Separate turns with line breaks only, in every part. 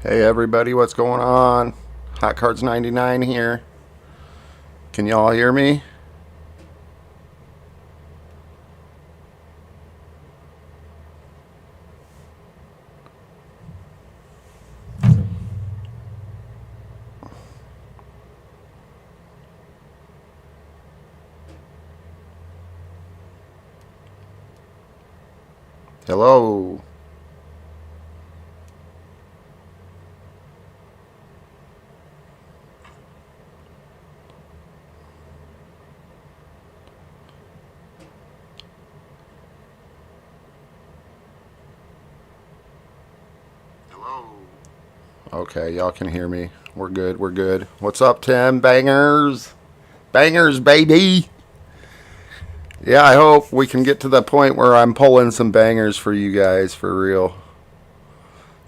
Hey everybody, what's going on? Hot Cards 99 here. Can y'all hear me? Hello. Okay, y'all can hear me. We're good, we're good. What's up, Tim? Bangers? Bangers, baby! Yeah, I hope we can get to the point where I'm pulling some bangers for you guys for real.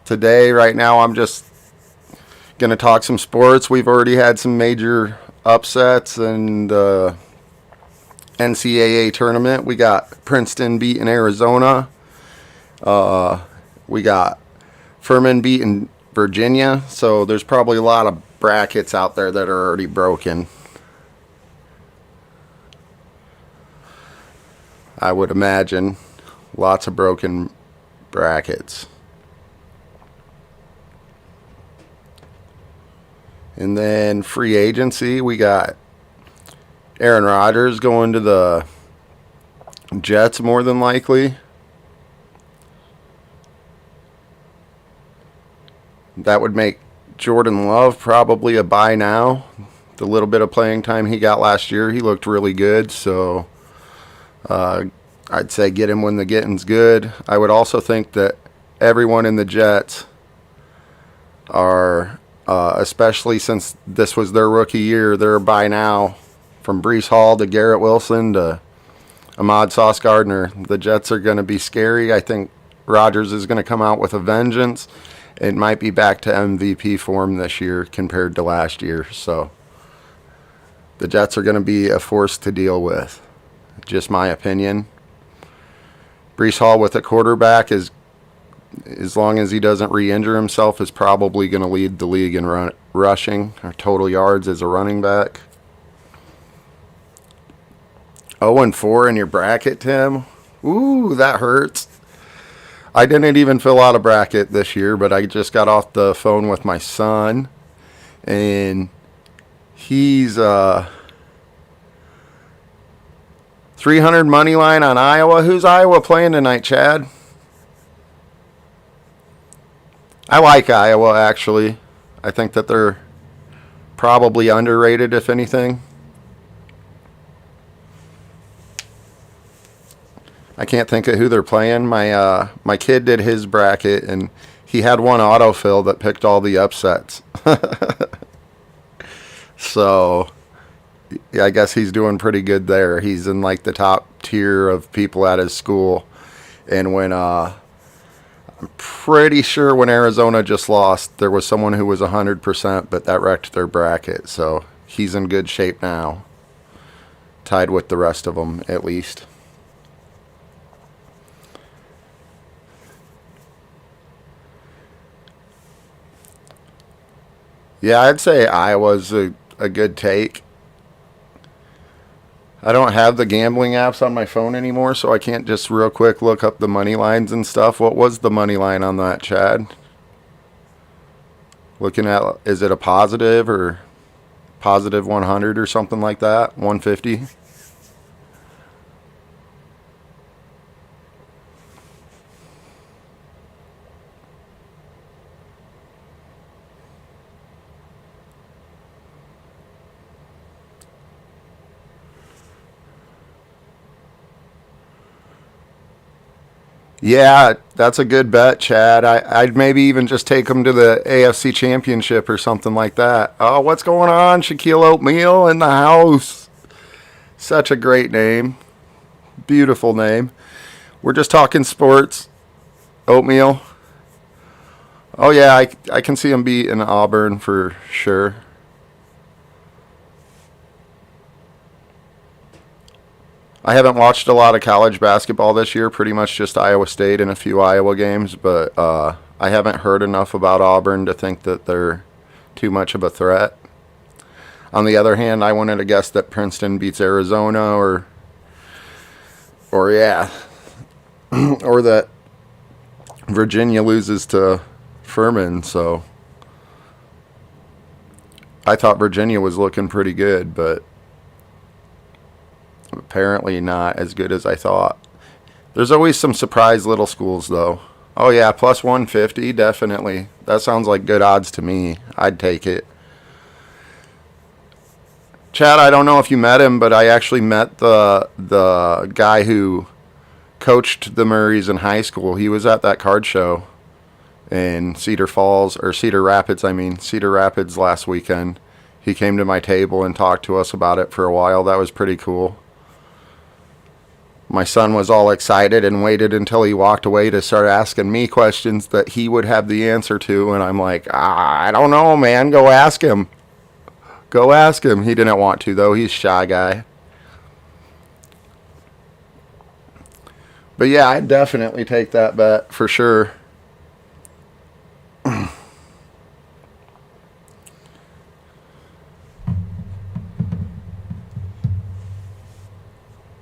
Today, right now, I'm just gonna talk some sports. We've already had some major upsets and NCAA tournament. We got Princeton beating Arizona. We got Furman beating Virginia. So there's probably a lot of brackets out there that are already broken. I would imagine lots of broken brackets. And then free agency, we got Aaron Rodgers going to the Jets more than likely. That would make Jordan Love probably a buy now. The little bit of playing time he got last year, he looked really good. So I'd say get him when the getting's good. I would also think that everyone in the Jets are, especially since this was their rookie year, they're a buy now. From Breece Hall to Garrett Wilson to Ahmad Sauce Gardner, the Jets are going to be scary. I think Rodgers is going to come out with a vengeance. It might be back to MVP form this year compared to last year. So the Jets are going to be a force to deal with. Just my opinion. Breece Hall with a quarterback is, as long as he doesn't re-injure himself, is probably going to lead the league in rushing or total yards as a running back. 0-4 in your bracket, Tim. Ooh, that hurts. I didn't even fill out a bracket this year, but I just got off the phone with my son, and he's 300 money line on Iowa. Who's Iowa playing tonight, Chad? I like Iowa, actually. I think that they're probably underrated, if anything. I can't think of who they're playing. My kid did his bracket, and he had one autofill that picked all the upsets. So yeah, I guess he's doing pretty good there. He's in like the top tier of people at his school. And when I'm pretty sure when Arizona just lost, there was someone who was 100%, but that wrecked their bracket. So he's in good shape now, tied with the rest of them at least. Yeah, I'd say Iowa's a good take. I don't have the gambling apps on my phone anymore, so I can't just real quick look up the money lines and stuff. What was the money line on that, Chad? Looking at, is it a positive or positive 100 or something like that? 150? Yeah, that's a good bet, Chad. I'd maybe even just take them to the AFC Championship or something like that. Oh, what's going on? Shaquille Oatmeal in the house. Such a great name. Beautiful name. We're just talking sports. Oatmeal. Oh, yeah, I can see him beating Auburn for sure. I haven't watched a lot of college basketball this year. Pretty much just Iowa State and a few Iowa games, but I haven't heard enough about Auburn to think that they're too much of a threat. On the other hand, I wanted to guess that Princeton beats Arizona or yeah, or that Virginia loses to Furman. So I thought Virginia was looking pretty good, but apparently not as good as I thought. There's always some surprise little schools, though. Oh, yeah, plus 150, definitely. That sounds like good odds to me. I'd take it. Chad, I don't know if you met him, but I actually met the guy who coached the Murrays in high school. He was at that card show in Cedar Rapids last weekend. He came to my table and talked to us about it for a while. That was pretty cool. My son was all excited and waited until he walked away to start asking me questions that he would have the answer to. And I'm like, I don't know, man. Go ask him. Go ask him. He didn't want to, though. He's a shy guy. But yeah, I'd definitely take that bet for sure.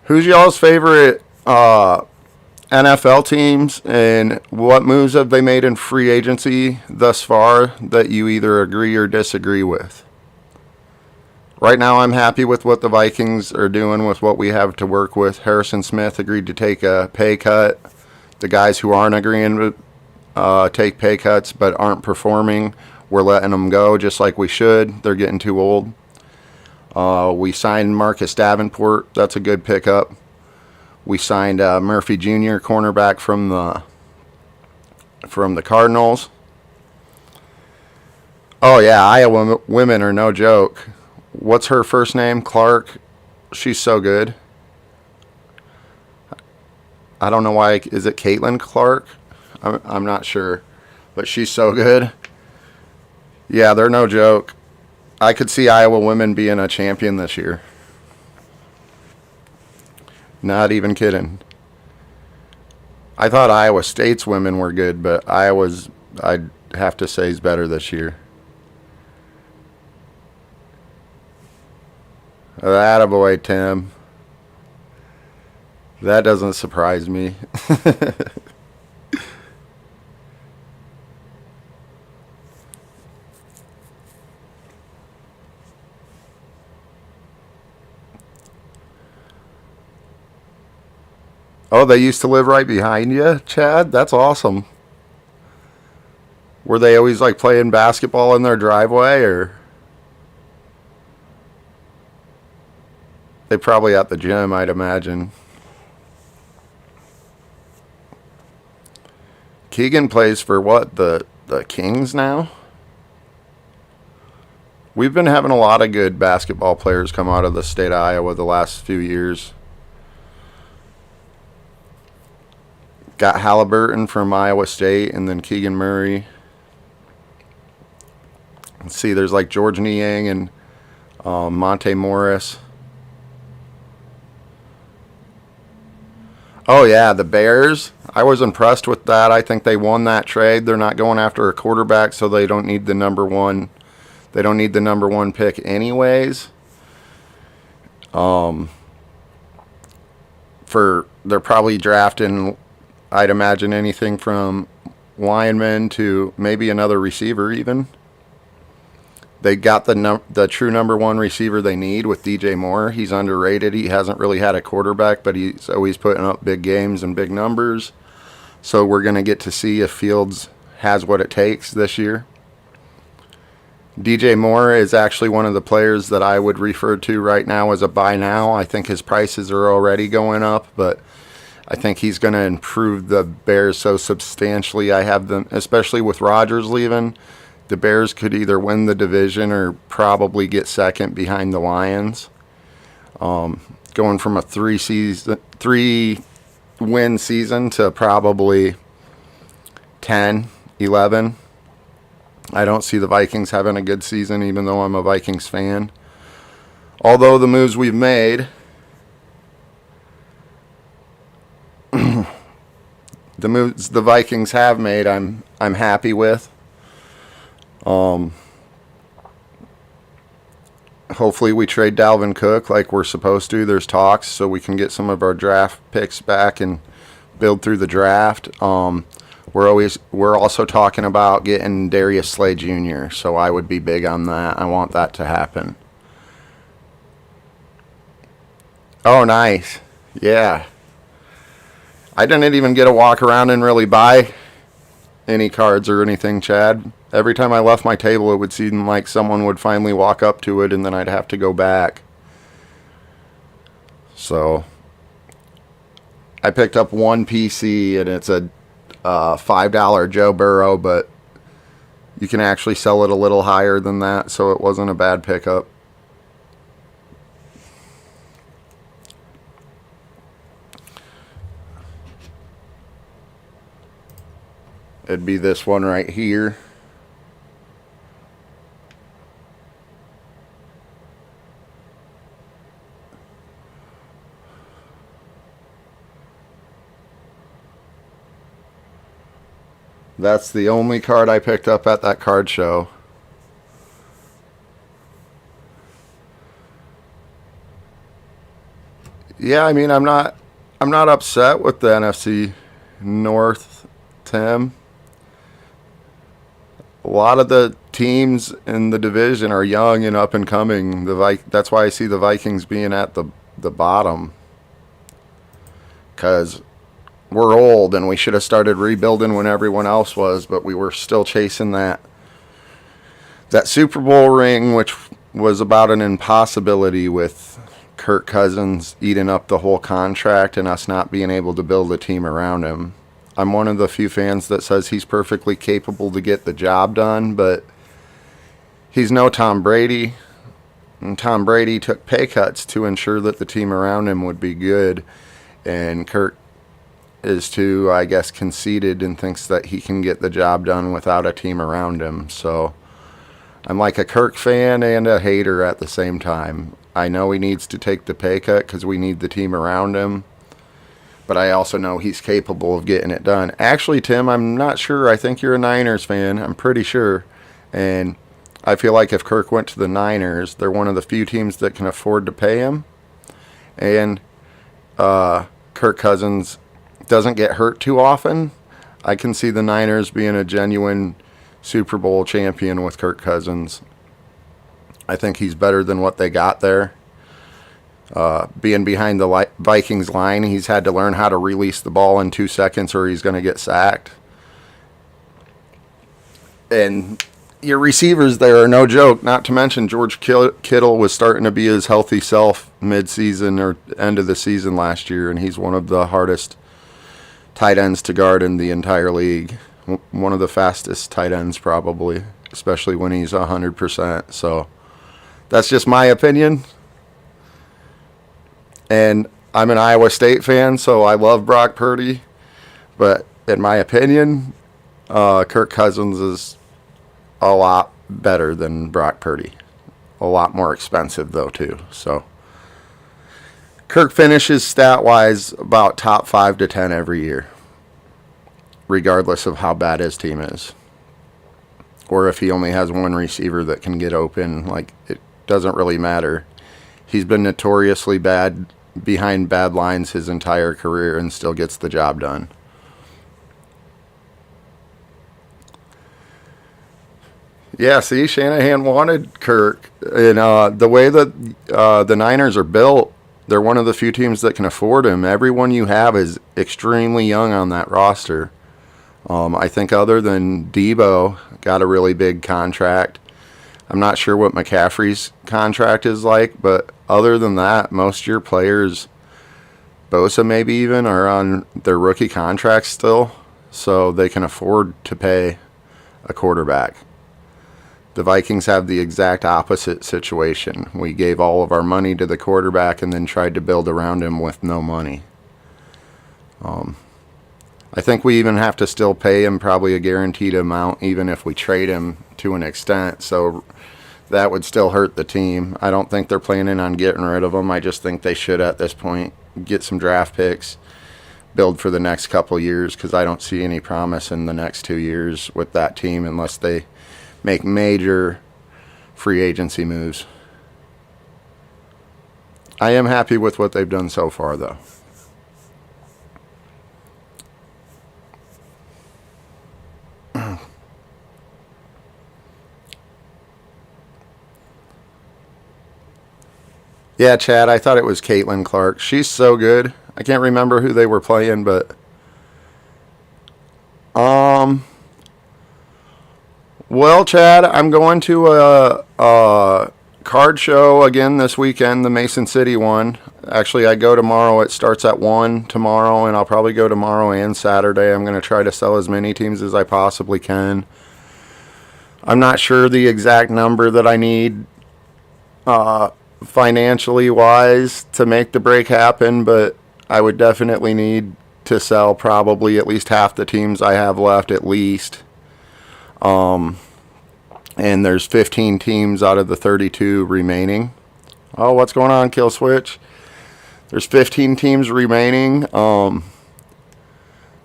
Who's y'all's favorite NFL teams, and what moves have they made in free agency thus far that you either agree or disagree with? Right now, I'm happy with what the Vikings are doing with what we have to work with. Harrison Smith agreed to take a pay cut. The guys who aren't agreeing to take pay cuts but aren't performing, we're letting them go just like we should. They're getting too old. We signed Marcus Davenport. That's a good pickup. We signed Murphy Jr., cornerback from the Cardinals. Oh, yeah, Iowa women are no joke. What's her first name? Clark. She's so good. I don't know why. Is it Caitlin Clark? I'm not sure. But she's so good. Yeah, they're no joke. I could see Iowa women being a champion this year. Not even kidding. I thought Iowa State's women were good, but Iowa's, I'd have to say, is better this year. Attaboy, Tim. That doesn't surprise me. Oh, they used to live right behind you, Chad? That's awesome. Were they always like playing basketball in their driveway, or they probably at the gym, I'd imagine. Keegan plays for what, the Kings now? We've been having a lot of good basketball players come out of the state of Iowa the last few years. Got Halliburton from Iowa State, and then Keegan Murray. Let's see, there's like George Niang and Monte Morris. Oh, yeah, the Bears. I was impressed with that. I think they won that trade. They're not going after a quarterback, so they don't need the number one. They don't need the number one pick anyways. They're probably drafting, I'd imagine, anything from lineman to maybe another receiver even. They got the true number one receiver they need with DJ Moore. He's underrated. He hasn't really had a quarterback, but he's always putting up big games and big numbers. So we're going to get to see if Fields has what it takes this year. DJ Moore is actually one of the players that I would refer to right now as a buy now. I think his prices are already going up, but I think he's going to improve the Bears so substantially. I have them, especially with Rodgers leaving, the Bears could either win the division or probably get second behind the Lions. Going from a 3-win season to probably 10, 11. I don't see the Vikings having a good season, even though I'm a Vikings fan. Although the moves we've the moves the Vikings have made, I'm happy with. Hopefully we trade Dalvin Cook like we're supposed to. There's talks so we can get some of our draft picks back and build through the draft. We're also talking about getting Darius Slay Jr., so I would be big on that. I want that to happen. Oh, nice. Yeah. I didn't even get to walk around and really buy any cards or anything, Chad. Every time I left my table, it would seem like someone would finally walk up to it, and then I'd have to go back. So I picked up one PC, and it's a $5 Joe Burrow, but you can actually sell it a little higher than that, so it wasn't a bad pickup. It'd be this one right here. That's the only card I picked up at that card show. Yeah, I mean, I'm not upset with the NFC North, Tim. A lot of the teams in the division are young and up and coming. That's why I see the Vikings being at the bottom. Because we're old and we should have started rebuilding when everyone else was, but we were still chasing that Super Bowl ring, which was about an impossibility with Kirk Cousins eating up the whole contract and us not being able to build a team around him. I'm one of the few fans that says he's perfectly capable to get the job done, but he's no Tom Brady. And Tom Brady took pay cuts to ensure that the team around him would be good. And Kirk is too, I guess, conceited and thinks that he can get the job done without a team around him. So I'm like a Kirk fan and a hater at the same time. I know he needs to take the pay cut because we need the team around him. But I also know he's capable of getting it done. Actually, Tim, I'm not sure. I think you're a Niners fan. I'm pretty sure. And I feel like if Kirk went to the Niners, they're one of the few teams that can afford to pay him. And Kirk Cousins doesn't get hurt too often. I can see the Niners being a genuine Super Bowl champion with Kirk Cousins. I think he's better than what they got there. Being behind the Vikings line, he's had to learn how to release the ball in 2 seconds or he's going to get sacked. And your receivers there are no joke, not to mention George Kittle was starting to be his healthy self mid-season or end of the season last year, and he's one of the hardest tight ends to guard in the entire league. One of the fastest tight ends probably, especially when he's 100%. So that's just my opinion. And I'm an Iowa State fan, so I love Brock Purdy. But in my opinion, Kirk Cousins is a lot better than Brock Purdy. A lot more expensive, though, too. So Kirk finishes stat-wise about top 5 to 10 every year, regardless of how bad his team is. Or if he only has one receiver that can get open, like, it doesn't really matter. He's been notoriously bad behind bad lines his entire career and still gets the job done. Yeah, see, Shanahan wanted Kirk. And the way that the Niners are built, they're one of the few teams that can afford him. Everyone you have is extremely young on that roster. I think other than Debo got a really big contract. I'm not sure what McCaffrey's contract is like, but other than that, most of your players, Bosa maybe even, are on their rookie contracts still, so they can afford to pay a quarterback. The Vikings have the exact opposite situation. We gave all of our money to the quarterback and then tried to build around him with no money. I think we even have to still pay him probably a guaranteed amount, even if we trade him to an extent. So that would still hurt the team. I don't think they're planning on getting rid of him. I just think they should at this point get some draft picks, build for the next couple years, because I don't see any promise in the next 2 years with that team unless they make major free agency moves. I am happy with what they've done so far, though. Yeah, Chad, I thought it was Caitlin Clark. She's so good. I can't remember who they were playing, but well, Chad, I'm going to a card show again this weekend, the Mason City one. Actually, I go tomorrow. It starts at 1 tomorrow, and I'll probably go tomorrow and Saturday. I'm going to try to sell as many teams as I possibly can. I'm not sure the exact number that I need financially wise to make the break happen, but I would definitely need to sell probably at least half the teams I have left at least. And there's 15 teams out of the 32 remaining. Oh, what's going on, Kill Switch? There's 15 teams remaining. A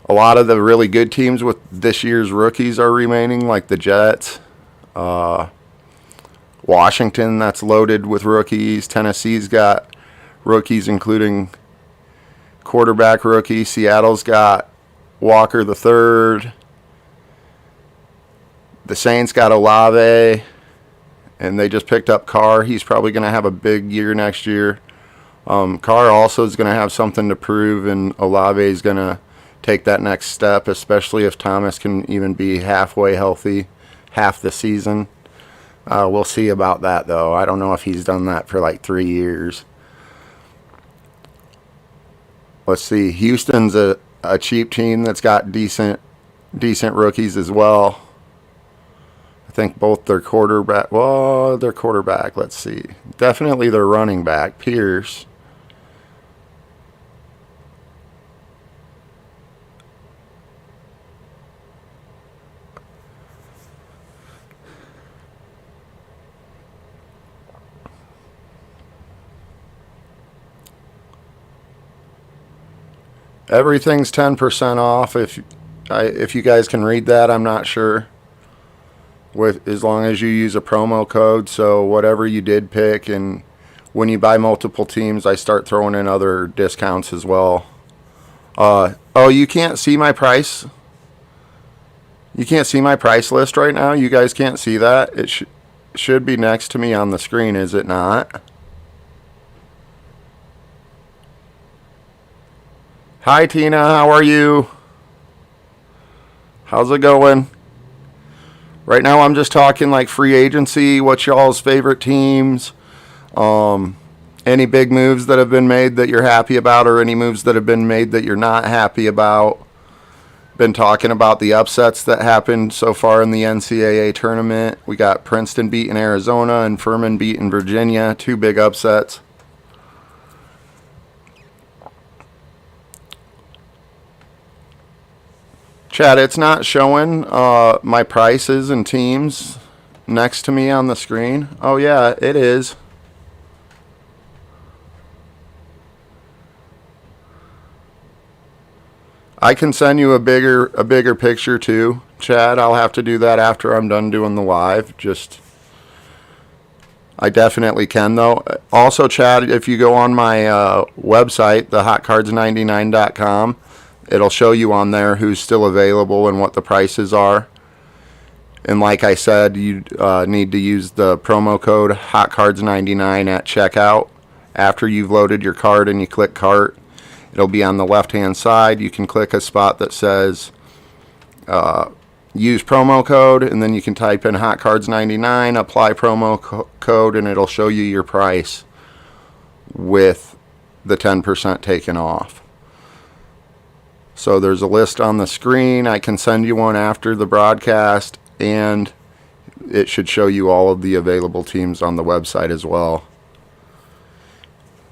lot of the really good teams with this year's rookies are remaining, like the Jets. Washington, that's loaded with rookies. Tennessee's got rookies, including quarterback rookie. Seattle's got Walker the third. The Saints got Olave, and they just picked up Carr. He's probably going to have a big year next year. Carr also is going to have something to prove, and Olave is going to take that next step, especially if Thomas can even be halfway healthy half the season. We'll see about that, though. I don't know if he's done that for like 3 years. Let's see. Houston's a cheap team that's got decent rookies as well. I think both their quarterback. Let's see. Definitely their running back, Pierce. Everything's 10% off. If you guys can read that, I'm not sure. As long as you use a promo code, so whatever you did pick, and when you buy multiple teams, I start throwing in other discounts as well. Oh, you can't see my price. You can't see my price list right now. You guys can't see that. It should be next to me on the screen, is it not? Hi, Tina. How are you? How's it going? Right now, I'm just talking like free agency. What's y'all's favorite teams? Any big moves that have been made that you're happy about, or any moves that have been made that you're not happy about? Been talking about the upsets that happened so far in the NCAA tournament. We got Princeton beating Arizona and Furman beating Virginia. 2 big upsets. Chad, it's not showing my prices and teams next to me on the screen. Oh yeah, it is. I can send you a bigger picture too, Chad. I'll have to do that after I'm done doing the live. I definitely can though. Also, Chad, if you go on my website, thehotcards99.com, it'll show you on there who's still available and what the prices are. And like I said, you need to use the promo code HOTCARDS99 at checkout. After you've loaded your card and you click cart, it'll be on the left-hand side. You can click a spot that says use promo code, and then you can type in HOTCARDS99, apply promo code, and it'll show you your price with the 10% taken off. So there's a list on the screen. I can send you one after the broadcast, and it should show you all of the available teams on the website as well.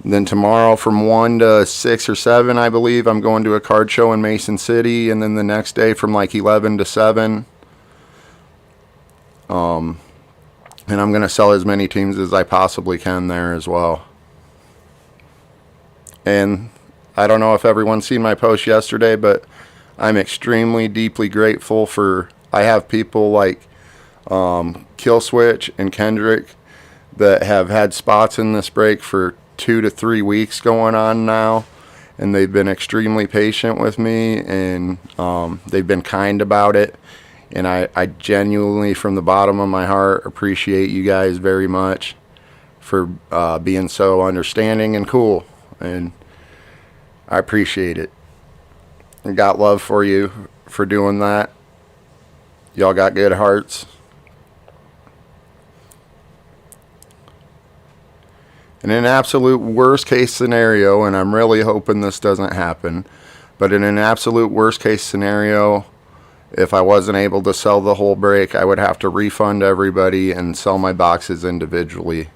And then tomorrow from 1 to 6 or 7, I believe, I'm going to a card show in Mason City, and then the next day from like 11 to 7. And I'm going to sell as many teams as I possibly can there as well. And I don't know if everyone's seen my post yesterday, but I'm extremely deeply grateful for. I have people like Kill Switch and Kendrick that have had spots in this break for 2 to 3 weeks going on now, and they've been extremely patient with me, and they've been kind about it. And I genuinely, from the bottom of my heart, appreciate you guys very much for being so understanding and cool. And I appreciate it. I got love for you for doing that. Y'all got good hearts. In an absolute worst case scenario, and I'm really hoping this doesn't happen, but in an absolute worst case scenario, if I wasn't able to sell the whole break, I would have to refund everybody and sell my boxes individually.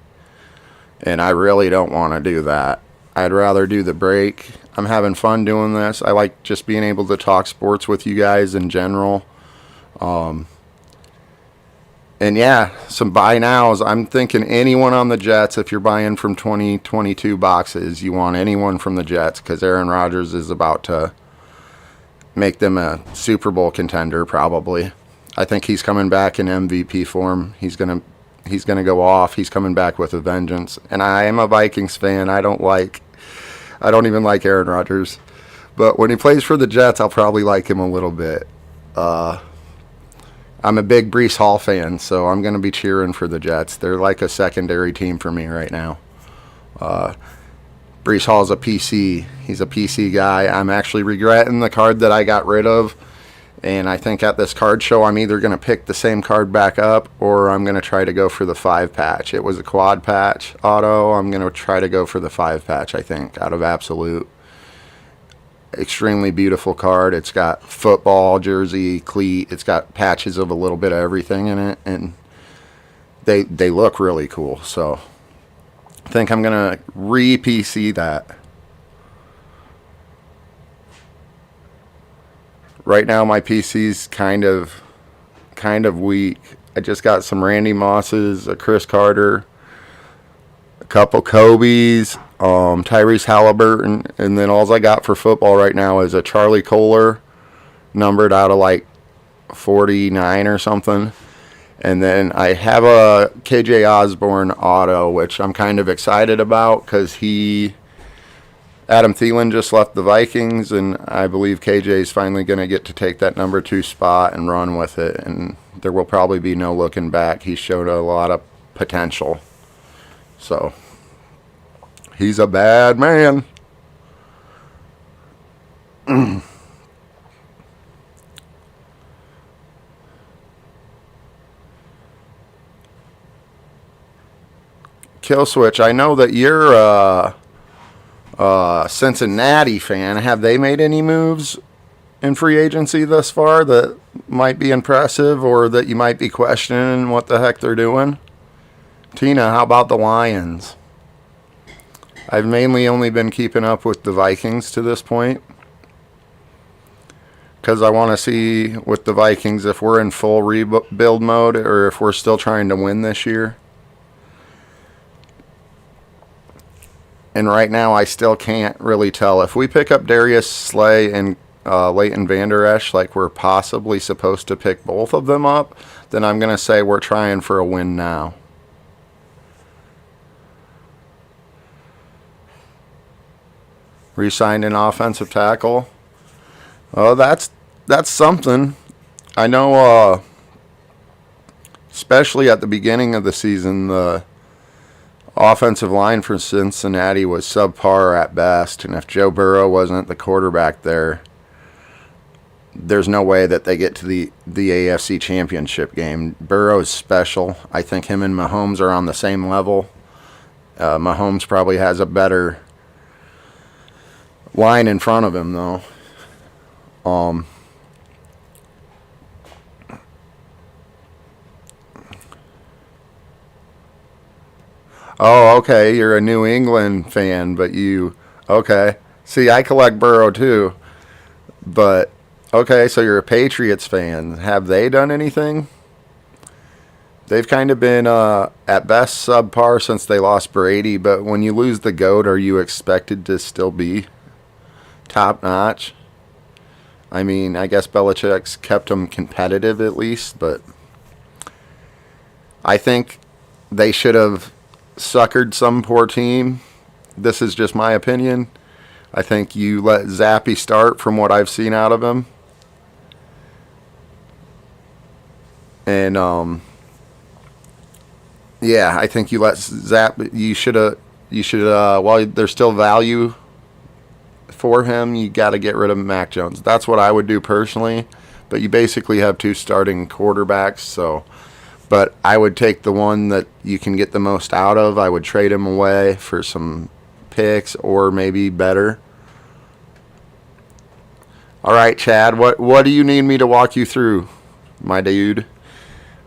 And I really don't want to do that. I'd rather do the break. I'm having fun doing this. I like just being able to talk sports with you guys in general. And yeah, some buy nows. I'm thinking anyone on the Jets, if you're buying from 2022 boxes, you want anyone from the Jets, because Aaron Rodgers is about to make them a Super Bowl contender probably. I think he's coming back in MVP form. He's gonna go off. He's coming back with a vengeance. And I am a Vikings fan. I don't even like Aaron Rodgers. But when he plays for the Jets, I'll probably like him a little bit. I'm a big Breece Hall fan, so I'm going to be cheering for the Jets. They're like a secondary team for me right now. Breece Hall's a PC. He's a PC guy. I'm actually regretting the card that I got rid of. And I think at this card show, I'm either going to pick the same card back up or I'm going to try to go for the 5 patch. It was a quad patch auto. I'm going to try to go for the 5 patch, I think, out of Absolute. Extremely beautiful card. It's got football, jersey, cleat. It's got patches of a little bit of everything in it, and they look really cool. So I think I'm gonna re-PC that. Right now my PC's kind of weak. I just got some Randy Mosses, a Chris Carter, a couple Kobe's, Tyrese Halliburton, and then all I got for football right now is a Charlie Kohler, numbered out of like 49 or something. And then I have a KJ Osborne auto, which I'm kind of excited about because Adam Thielen just left the Vikings, and I believe KJ is finally going to get to take that number 2 spot and run with it, and there will probably be no looking back. He showed a lot of potential. So he's a bad man. Kill Switch, I know that you're a Cincinnati fan. Have they made any moves in free agency thus far that might be impressive or that you might be questioning what the heck they're doing? Tina, how about the Lions? I've mainly only been keeping up with the Vikings to this point because I want to see with the Vikings if we're in full rebuild mode or if we're still trying to win this year. And right now I still can't really tell. If we pick up Darius Slay and Leighton Vander Esch like we're possibly supposed to pick both of them up, then I'm going to say we're trying for a win now. Re-signed an offensive tackle. Oh, that's something. I know, especially at the beginning of the season, the offensive line for Cincinnati was subpar at best, and if Joe Burrow wasn't the quarterback there, there's no way that they get to the AFC Championship game. Burrow's special. I think him and Mahomes are on the same level. Mahomes probably has a better line in front of him, though. Oh, okay, you're a New England fan, but okay. See, I collect Burrow too, but okay, so you're a Patriots fan. Have they done anything? They've kind of been, at best, subpar since they lost Brady, but when you lose the GOAT, are you expected to still be top notch. I mean, I guess Belichick's kept them competitive at least, but I think they should have suckered some poor team. This is just my opinion. I think you let Zappe start from what I've seen out of him. And, yeah, I think you let Zappe, you should, while there's still value for him, you got to get rid of Mac Jones. That's what I would do personally. But you basically have two starting quarterbacks, so. But I would take the one that you can get the most out of. I would trade him away for some picks or maybe better. All right, Chad, what do you need me to walk you through, my dude?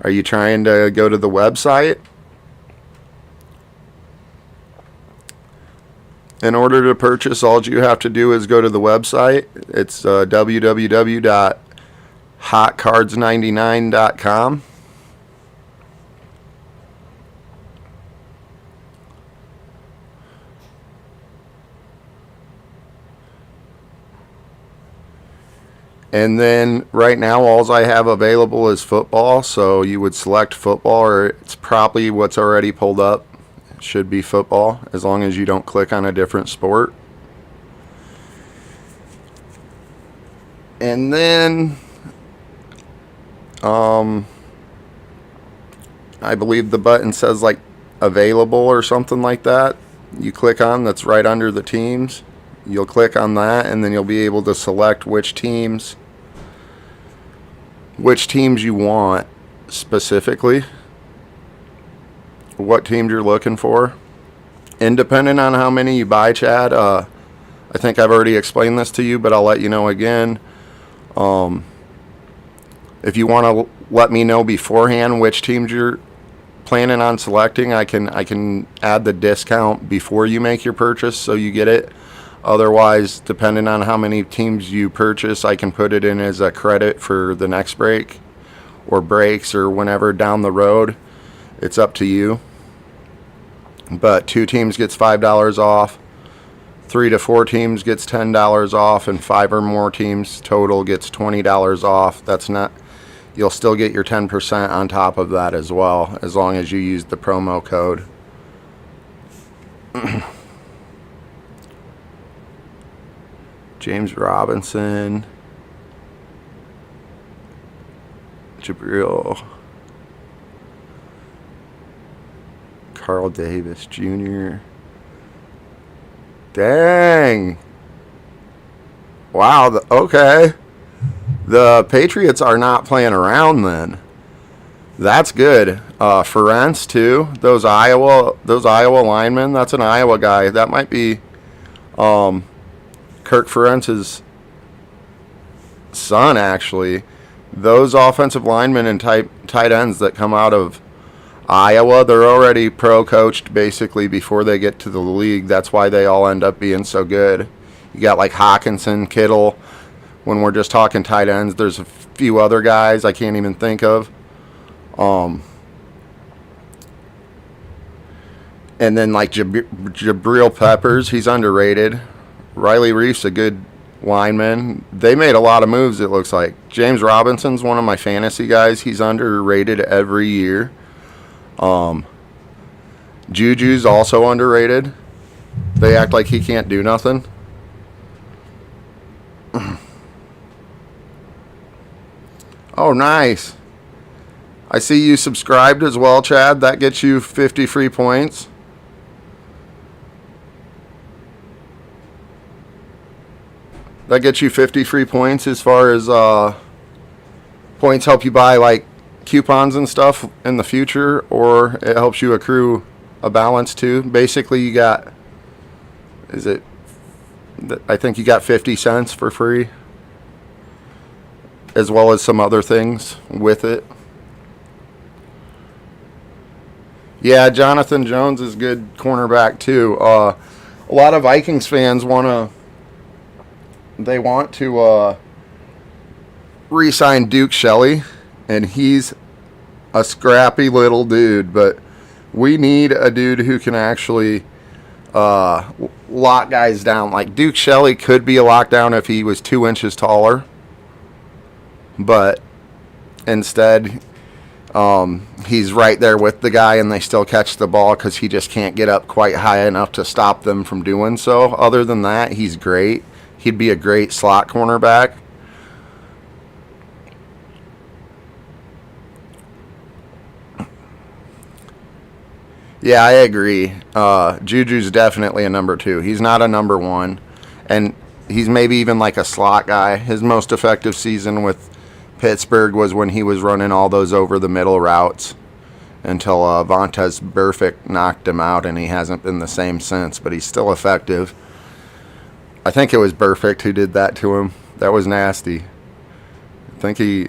Are you trying to go to the website? In order to purchase, all you have to do is go to the website. It's www.hotcards99.com. And then right now, all I have available is football. So you would select football, or it's probably what's already pulled up. It should be football, as long as you don't click on a different sport. And then, I believe the button says like available or something like that. You click on, that's right under the teams. You'll click on that, and then you'll be able to select which teams you want specifically, what teams you're looking for. And depending on how many you buy, Chad, I think I've already explained this to you, but I'll let you know again. If you want to let me know beforehand which teams you're planning on selecting, I can add the discount before you make your purchase, so you get it. Otherwise, depending on how many teams you purchase, I can put it in as a credit for the next break or breaks or whenever down the road. It's up to you. But 2 teams gets $5 off. 3 to 4 teams gets $10 off, and 5 or more teams total gets $20 off. That's not. You'll still get your 10% on top of that as well, as long as you use the promo code. James Robinson, Jabril, Carl Davis Jr. Dang. Wow. Okay. The Patriots are not playing around then. That's good. Ferentz too. Those Iowa linemen. That's an Iowa guy. That might be Kirk Ferentz's son, actually. Those offensive linemen and tight ends that come out of Iowa, they're already pro-coached basically before they get to the league. That's why they all end up being so good. You got like Hawkinson, Kittle. When we're just talking tight ends, there's a few other guys I can't even think of. And then like Jabril Peppers, he's underrated. Riley Reif's a good lineman. They made a lot of moves, it looks like. James Robinson's one of my fantasy guys. He's underrated every year. Juju's also underrated. They act like he can't do nothing. Oh, nice. I see you subscribed as well, Chad. That gets you 50 free points. That gets you 50 free points as far as points help you buy like coupons and stuff in the future, or it helps you accrue a balance too. Basically, you got, I think you got 50 cents for free, as well as some other things with it. Yeah, Jonathan Jones is good cornerback too. A lot of Vikings fans want to re-sign Duke Shelley, and he's a scrappy little dude, but we need a dude who can actually lock guys down. Like Duke Shelley could be a lockdown if he was 2 inches taller, but instead he's right there with the guy and they still catch the ball because he just can't get up quite high enough to stop them from doing so. Other than that, he's great. He'd be a great slot cornerback. Yeah, I agree. Juju's definitely a number 2. He's not a number 1. And he's maybe even like a slot guy. His most effective season with Pittsburgh was when he was running all those over the middle routes until Vontaze Burfict knocked him out, and he hasn't been the same since, but he's still effective. I think it was Burfict who did that to him. That was nasty. I think he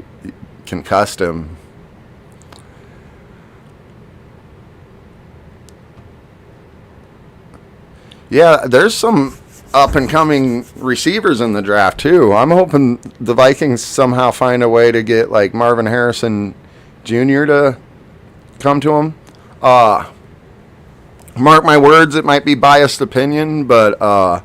concussed him. Yeah, there's some up-and-coming receivers in the draft, too. I'm hoping the Vikings somehow find a way to get, like, Marvin Harrison Jr. to come to him. Mark my words, it might be biased opinion, but, oh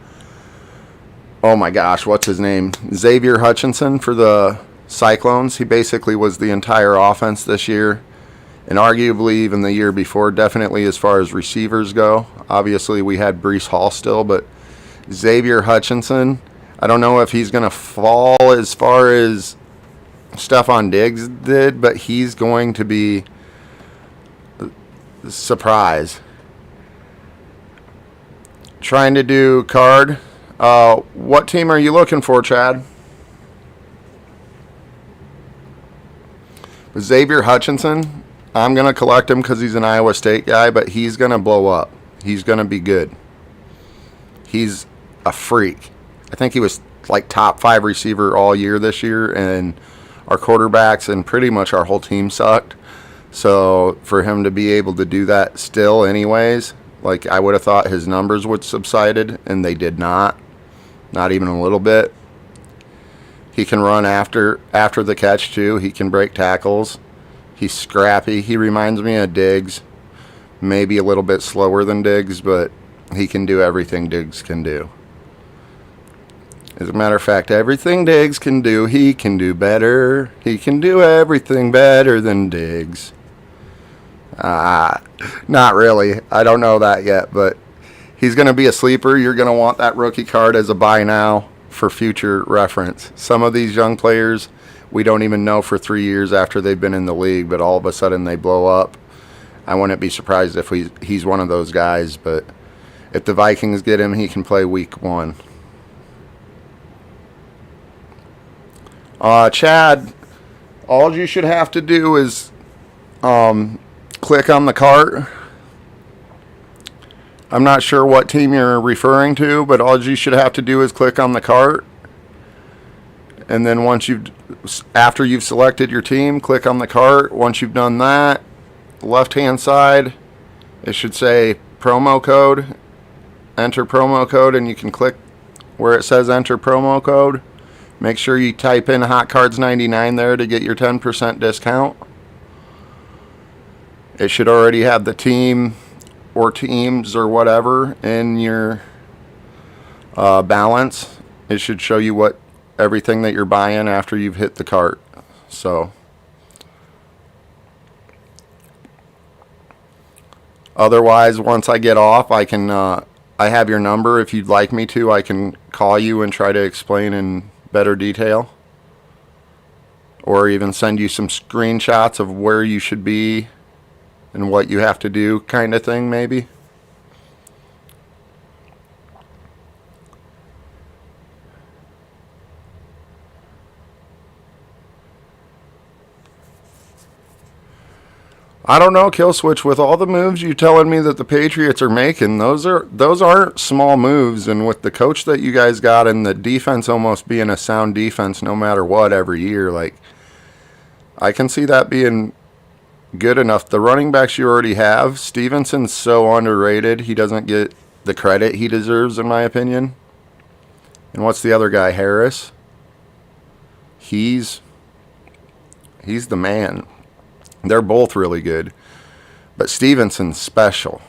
my gosh, what's his name? Xavier Hutchinson for the Cyclones. He basically was the entire offense this year, and arguably even the year before, definitely as far as receivers go. Obviously, we had Breece Hall still, but Xavier Hutchinson, I don't know if he's going to fall as far as Stephon Diggs did, but he's going to be a surprise. Trying to do card. What team are you looking for, Chad? Xavier Hutchinson, I'm going to collect him because he's an Iowa State guy, but he's going to blow up. He's going to be good. He's a freak. I think he was like top 5 receiver all year this year, and our quarterbacks and pretty much our whole team sucked. So for him to be able to do that still anyways, like I would have thought his numbers would subsided, and they did not. Not even a little bit. He can run after the catch too. He can break tackles. He's scrappy. He reminds me of Diggs. Maybe a little bit slower than Diggs, but he can do everything Diggs can do. As a matter of fact, everything Diggs can do, he can do better. He can do everything better than Diggs. Not really. I don't know that yet, but he's going to be a sleeper. You're going to want that rookie card as a buy now for future reference. Some of these young players, we don't even know for 3 years after they've been in the league, but all of a sudden they blow up. I wouldn't be surprised if he's one of those guys, but if the Vikings get him, he can play week 1. Chad, all you should have to do is click on the cart. I'm not sure what team you're referring to, but all you should have to do is click on the cart. And then after you've selected your team, click on the cart. Once you've done that, left-hand side, it should say promo code. Enter promo code, and you can click where it says enter promo code. Make sure you type in Hot Cards 99 there to get your 10% discount. It should already have the team or teams or whatever in your balance. It should show you everything that you're buying after you've hit the cart. So otherwise, once I get off, I have your number. If you'd like me to, I can call you and try to explain in better detail, or even send you some screenshots of where you should be and what you have to do, kind of thing, maybe. I don't know, Killswitch, with all the moves you telling me that the Patriots are making, those aren't small moves, and with the coach that you guys got and the defense almost being a sound defense no matter what every year, like, I can see that being good enough. The running backs you already have, Stevenson's so underrated. He doesn't get the credit he deserves, in my opinion. And what's the other guy, Harris? He's the man. They're both really good. But Stevenson's special.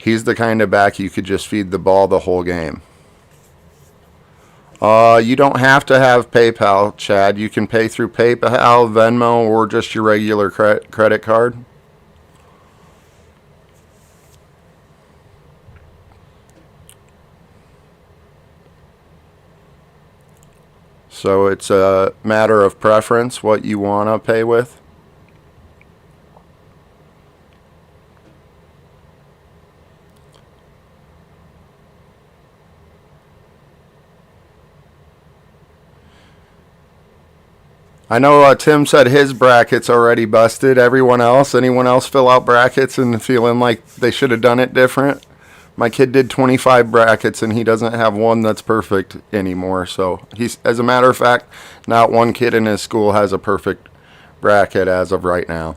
He's the kind of back you could just feed the ball the whole game. You don't have to have PayPal, Chad. You can pay through PayPal, Venmo, or just your regular credit card. So it's a matter of preference what you want to pay with. I know Tim said his bracket's already busted. Anyone else fill out brackets and feeling like they should have done it different? My kid did 25 brackets and he doesn't have one that's perfect anymore. So as a matter of fact, not one kid in his school has a perfect bracket as of right now.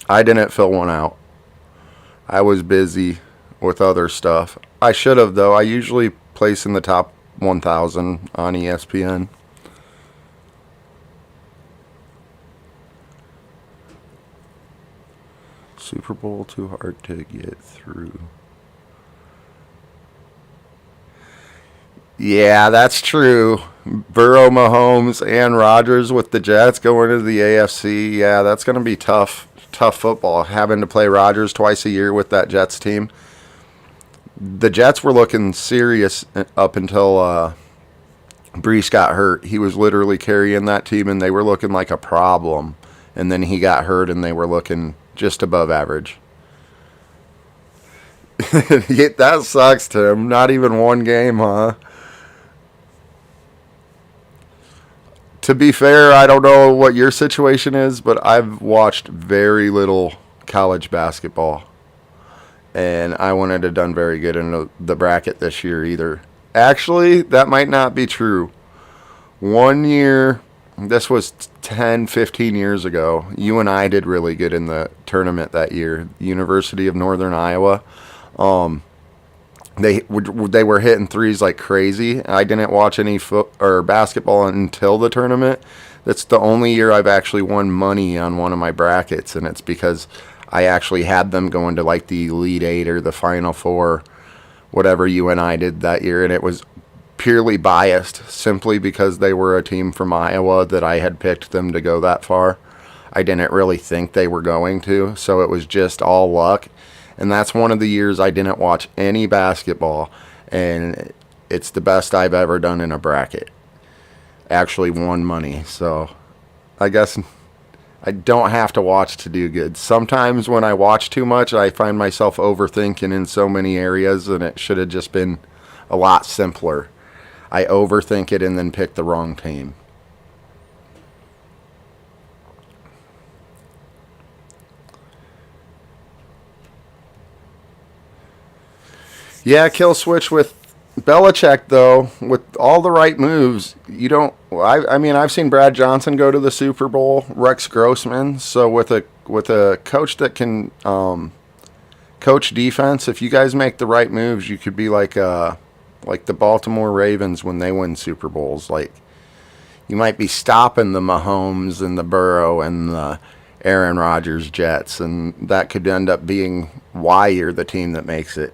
I didn't fill one out. I was busy with other stuff. I should have, though. I usually place in the top 1,000 on ESPN. Super Bowl too hard to get through. Yeah, that's true. Burrow, Mahomes, and Rodgers with the Jets going to the AFC. Yeah, that's going to be tough football, having to play Rodgers twice a year with that Jets team. The Jets were looking serious up until Brees got hurt. He was literally carrying that team, and they were looking like a problem. And then he got hurt, and they were looking just above average. That sucks, Tim. Not even one game, huh? To be fair, I don't know what your situation is, but I've watched very little college basketball. And I wouldn't have done very good in the bracket this year either. Actually, that might not be true. One year, this was 10, 15 years ago, you and I did really good in the tournament that year. University of Northern Iowa. They were hitting threes like crazy. I didn't watch any basketball until the tournament. That's the only year I've actually won money on one of my brackets, and it's because I actually had them going to like the Elite Eight or the Final Four, whatever you and I did that year, and it was purely biased simply because they were a team from Iowa that I had picked them to go that far. I didn't really think they were going to, so it was just all luck. And that's one of the years I didn't watch any basketball, and it's the best I've ever done in a bracket. Actually won money, so I guess I don't have to watch to do good. Sometimes when I watch too much, I find myself overthinking in so many areas, and it should have just been a lot simpler. I overthink it and then pick the wrong team. Yeah, kill switch with Belichick, though, with all the right moves. You don't. I mean, I've seen Brad Johnson go to the Super Bowl, Rex Grossman. So with a coach that can coach defense, if you guys make the right moves, you could be like the Baltimore Ravens when they win Super Bowls. Like, you might be stopping the Mahomes and the Burrow and the Aaron Rodgers Jets, and that could end up being why you're the team that makes it.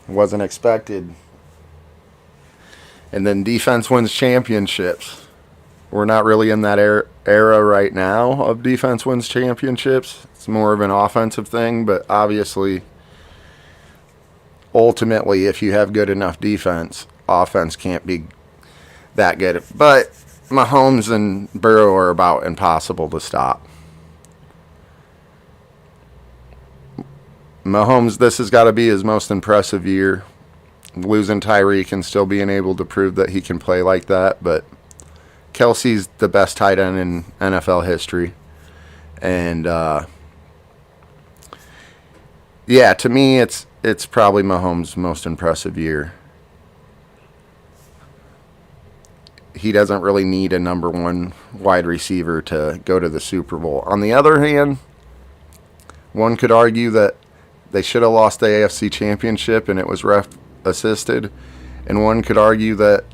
Wasn't expected. And then defense wins championships. We're not really in that era right now of defense wins championships. It's more of an offensive thing, but obviously, ultimately, if you have good enough defense, offense can't be that good. But Mahomes and Burrow are about impossible to stop. Mahomes, this has got to be his most impressive year. Losing Tyreek and still being able to prove that he can play like that. But Kelsey's the best tight end in NFL history. And, yeah, to me, it's probably Mahomes' most impressive year. He doesn't really need a number one wide receiver to go to the Super Bowl. On the other hand, one could argue that they should have lost the AFC Championship and it was ref assisted. And one could argue that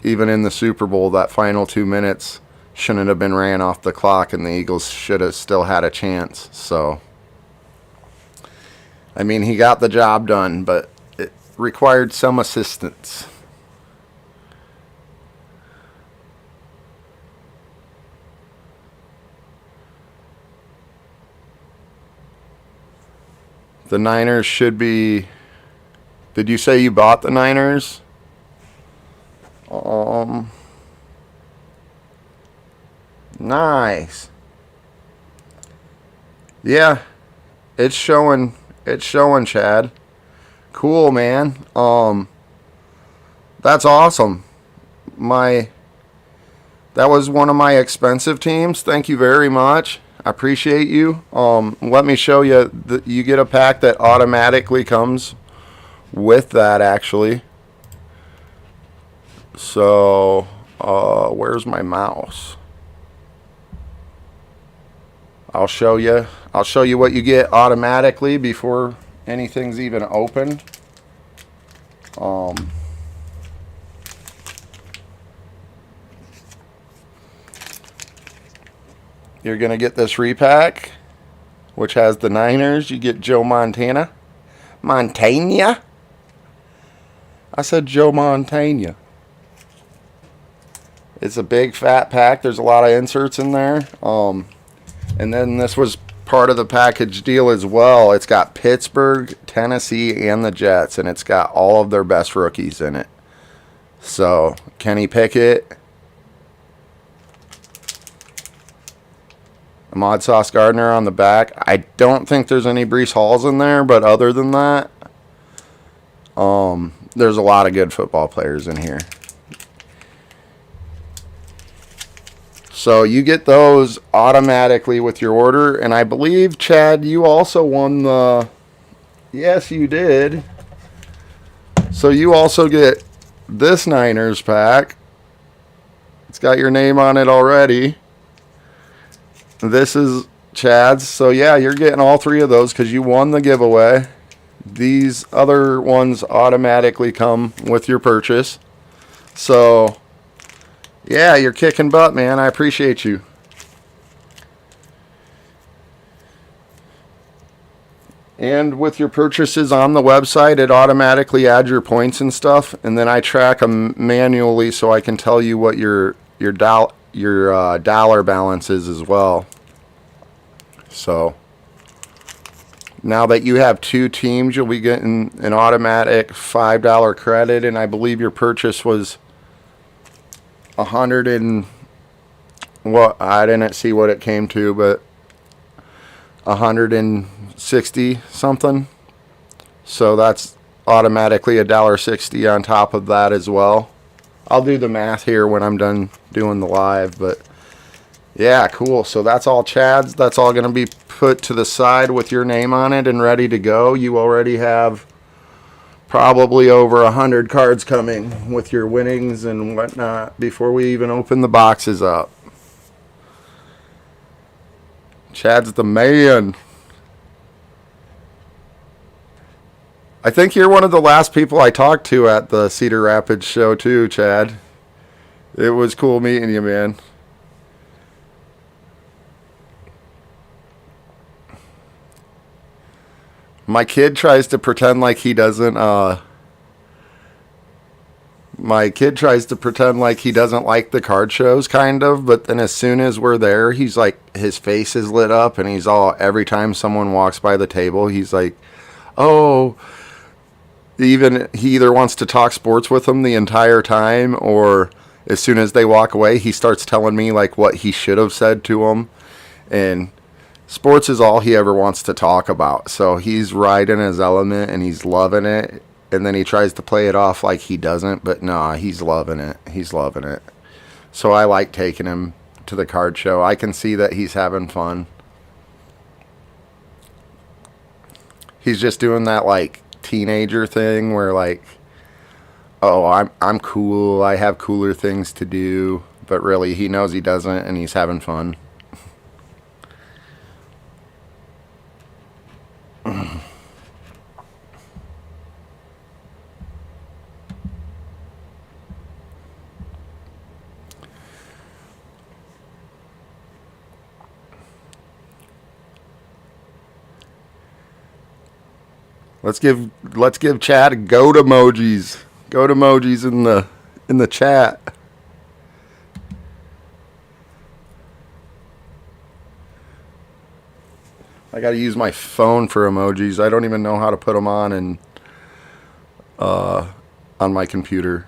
even in the Super Bowl, that final 2 minutes, shouldn't have been ran off the clock, and the Eagles should have still had a chance. So, I mean, he got the job done, but it required some assistance. The Niners should be. Did you say you bought the Niners? Nice. Yeah, it's showing. It's showing, Chad. Cool, man. That's awesome. My That was one of my expensive teams. Thank you very much. I appreciate you. Let me show you. You get a pack that automatically comes with that, actually. So, where's my mouse? I'll show you. I'll show you what you get automatically before anything's even opened. You're going to get this repack, which has the Niners. You get Joe Montana. Montana? I said Joe Montana. It's a big fat pack. There's a lot of inserts in there. And then this was part of the package deal as well. It's got Pittsburgh, Tennessee, and the Jets, and it's got all of their best rookies in it. So, Kenny Pickett, Ahmad Sauce Gardner on the back. I don't think there's any Breece Halls in there, but other than that, there's a lot of good football players in here. So you get those automatically with your order. And I believe, Chad, you also won the... Yes, you did. So you also get this Niners pack. It's got your name on it already. This is Chad's. So yeah, you're getting all three of those because you won the giveaway. These other ones automatically come with your purchase. So... yeah, you're kicking butt, man. I appreciate you. And with your purchases on the website, it automatically adds your points and stuff, and then I track them manually so I can tell you what your dollar balance is as well. So now that you have two teams, you'll be getting an automatic $5 credit, and I believe your purchase was 100 and what, I didn't see what it came to, but 160 something. So that's automatically $1.60 on top of that as well. I'll do the math here when I'm done doing the live, but yeah, cool. So that's all Chad's. That's all going to be put to the side with your name on it and ready to go. You already have probably over 100 cards coming with your winnings and whatnot before we even open the boxes up. Chad's the man. I think you're one of the last people I talked to at the Cedar Rapids show too, Chad. It was cool meeting you, man. My kid tries to pretend like he doesn't like the card shows, kind of, but then as soon as we're there, he's like, his face is lit up and he's all, every time someone walks by the table, he's like, oh, even he either wants to talk sports with them the entire time, or as soon as they walk away, he starts telling me like what he should have said to them. And sports is all he ever wants to talk about. So he's right in his element and he's loving it. And then he tries to play it off like he doesn't, but nah, he's loving it. He's loving it. So I like taking him to the card show. I can see that he's having fun. He's just doing that like teenager thing where like, oh, I'm cool. I have cooler things to do, but really he knows he doesn't and he's having fun. Let's give Chad goat emojis. Goat emojis in the chat. I got to use my phone for emojis. I don't even know how to put them on on my computer.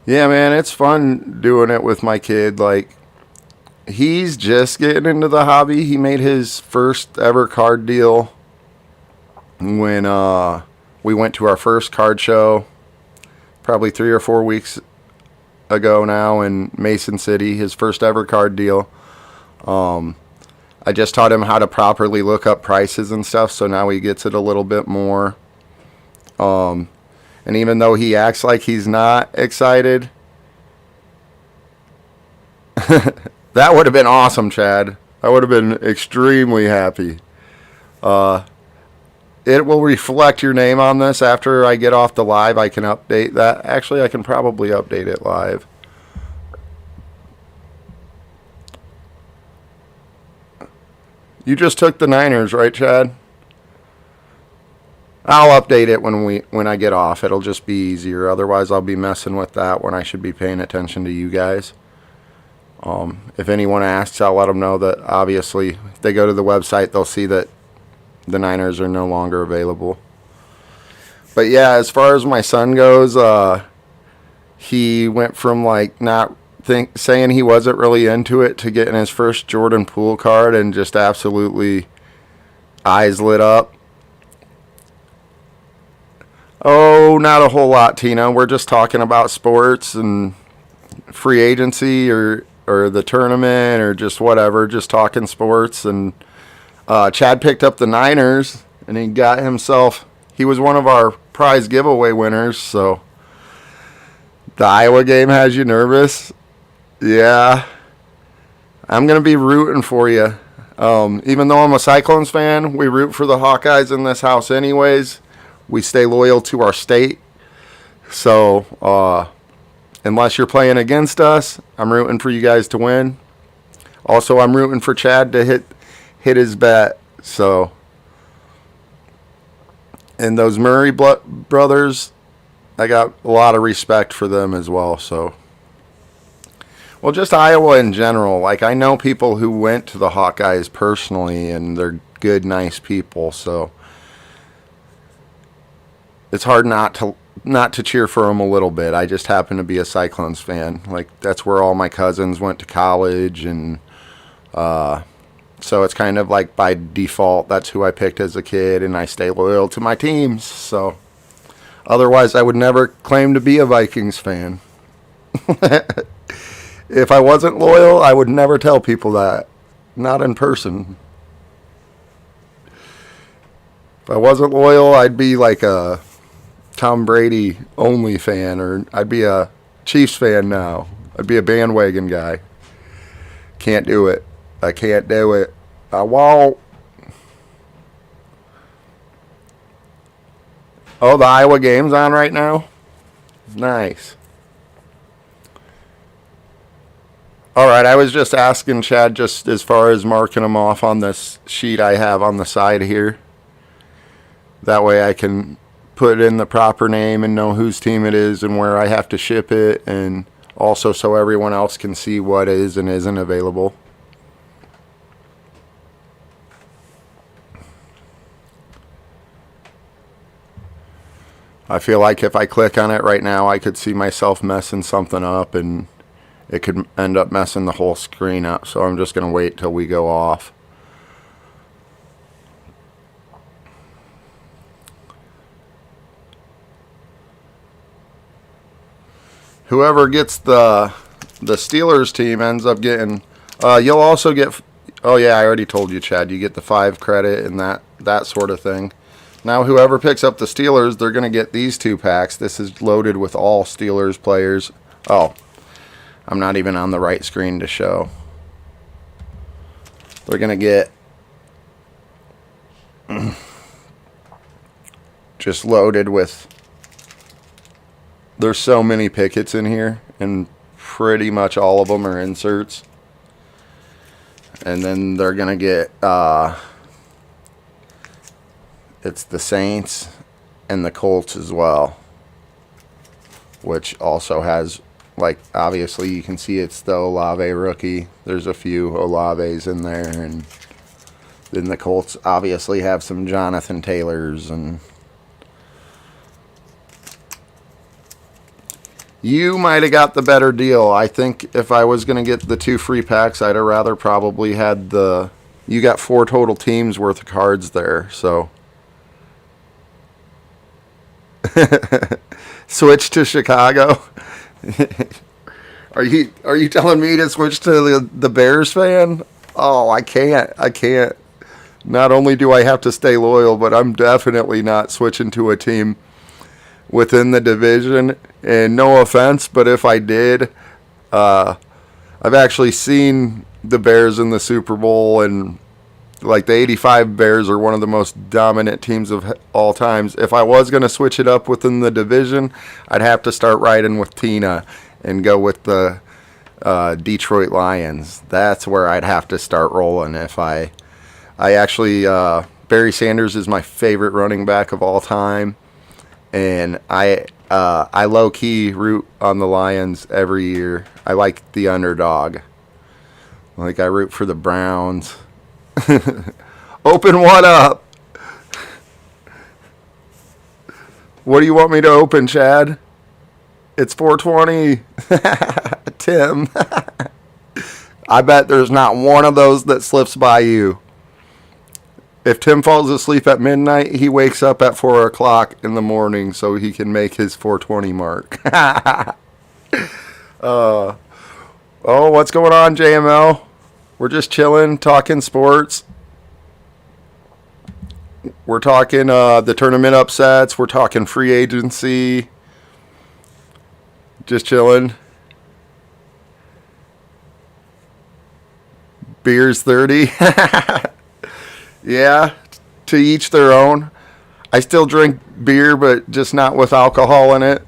Yeah, man, it's fun doing it with my kid. Like, he's just getting into the hobby. He made his first ever card deal when we went to our first card show, probably 3 or 4 weeks ago now in Mason City. His first ever card deal. I just taught him how to properly look up prices and stuff, so now he gets it a little bit more. And even though he acts like he's not excited, that would have been awesome, Chad. I would have been extremely happy. It will reflect your name on this after I get off the live. I can update that. Actually, I can probably update it live. You just took the Niners, right, Chad? I'll update it when I get off. It'll just be easier. Otherwise, I'll be messing with that when I should be paying attention to you guys. If anyone asks, I'll let them know that obviously if they go to the website, they'll see that the Niners are no longer available. But yeah, as far as my son goes, he went from like not saying he wasn't really into it to getting his first Jordan Poole card and just absolutely eyes lit up. Oh, not a whole lot, Tina. We're just talking about sports and free agency or the tournament or just whatever. Just talking sports. And Chad picked up the Niners, and he got himself. He was one of our prize giveaway winners. So the Iowa game has you nervous. Yeah, I'm gonna be rooting for you. Even though I'm a Cyclones fan, we root for the Hawkeyes in this house, anyways. We stay loyal to our state. So, unless you're playing against us, I'm rooting for you guys to win. Also, I'm rooting for Chad to hit his bet. So, and those Murray brothers, I got a lot of respect for them as well. So, well, just Iowa in general. Like, I know people who went to the Hawkeyes personally, and they're good, nice people. So, it's hard not to cheer for them a little bit. I just happen to be a Cyclones fan. Like, that's where all my cousins went to college, and so it's kind of like by default, that's who I picked as a kid, and I stay loyal to my teams. So otherwise, I would never claim to be a Vikings fan. If I wasn't loyal, I would never tell people that. Not in person. If I wasn't loyal, I'd be like a Tom Brady only fan, or I'd be a Chiefs fan now. I'd be a bandwagon guy. Can't do it. I can't do it. I won't. Oh, the Iowa game's on right now? Nice. All right, I was just asking Chad just as far as marking them off on this sheet I have on the side here. That way I can put in the proper name and know whose team it is and where I have to ship it, and also so everyone else can see what is and isn't available. I feel like if I click on it right now, I could see myself messing something up, and it could end up messing the whole screen up. So I'm just going to wait till we go off. Whoever gets the Steelers team ends up getting. You'll also get. Oh yeah, I already told you, Chad. You get the 5 credit and that sort of thing. Now, whoever picks up the Steelers, they're going to get these 2 packs. This is loaded with all Steelers players. Oh, I'm not even on the right screen to show. They're going to get just loaded with. There's so many pickets in here, and pretty much all of them are inserts. And then they're going to get, it's the Saints and the Colts as well, which also has, like, obviously you can see it's the Olave rookie. There's a few Olaves in there, and then the Colts obviously have some Jonathan Taylors. And you might have got the better deal. I think if I was going to get the 2 free packs, I'd have rather probably had the... You got 4 total teams worth of cards there, so... Switch to Chicago. Are you telling me to switch to the Bears fan? Oh, I can't. Not only do I have to stay loyal, but I'm definitely not switching to a team within the division. And no offense, but if I did, I've actually seen the Bears in the Super Bowl, and like the 85 Bears are one of the most dominant teams of all times. If I was going to switch it up within the division, I'd have to start riding with Tina and go with the Detroit Lions. That's where I'd have to start rolling. If I actually, Barry Sanders is my favorite running back of all time, and I low-key root on the Lions every year. I like the underdog. Like, I root for the Browns. Open one up. What do you want me to open, Chad? It's 420. Tim. I bet there's not one of those that slips by you. If Tim falls asleep at midnight, he wakes up at 4 o'clock in the morning so he can make his 420 mark. Oh, what's going on, JML? We're just chilling, talking sports. We're talking the tournament upsets. We're talking free agency. Just chilling. Beer's 30. Yeah, to each their own. I still drink beer, but just not with alcohol in it.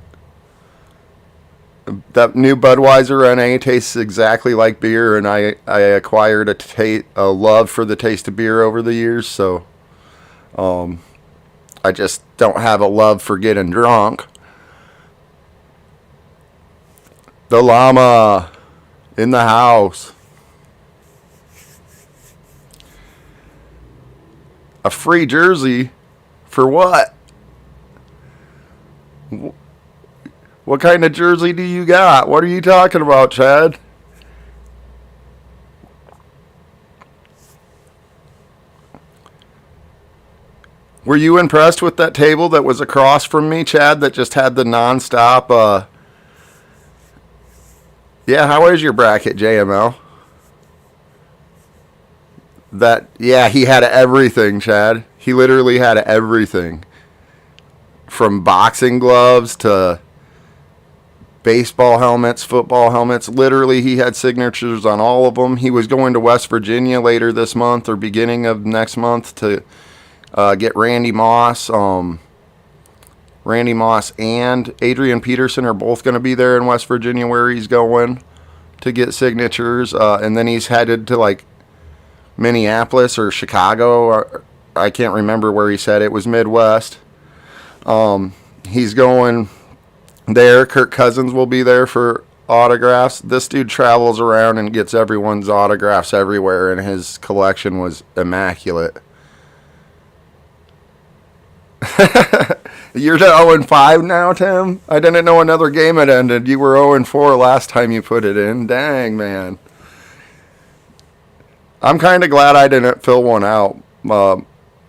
That new Budweiser NA tastes exactly like beer, and I acquired a love for the taste of beer over the years, so I just don't have a love for getting drunk. The llama in the house. A free jersey? For what? What kind of jersey do you got? What are you talking about, Chad? Were you impressed with that table that was across from me, Chad, that just had the nonstop, Yeah, how is your bracket, JML? Yeah, he had everything, Chad. He literally had everything. From boxing gloves to baseball helmets, football helmets. Literally, he had signatures on all of them. He was going to West Virginia later this month or beginning of next month to get Randy Moss. Randy Moss and Adrian Peterson are both going to be there in West Virginia where he's going to get signatures. And then he's headed to like Minneapolis or Chicago. Or, I can't remember where he said. It was Midwest. He's going there. Kirk Cousins will be there for autographs. This dude travels around and gets everyone's autographs everywhere, and his collection was immaculate. You're to 0-5 now, Tim? I didn't know another game had ended. You were 0-4 last time you put it in. Dang, man. I'm kind of glad I didn't fill one out.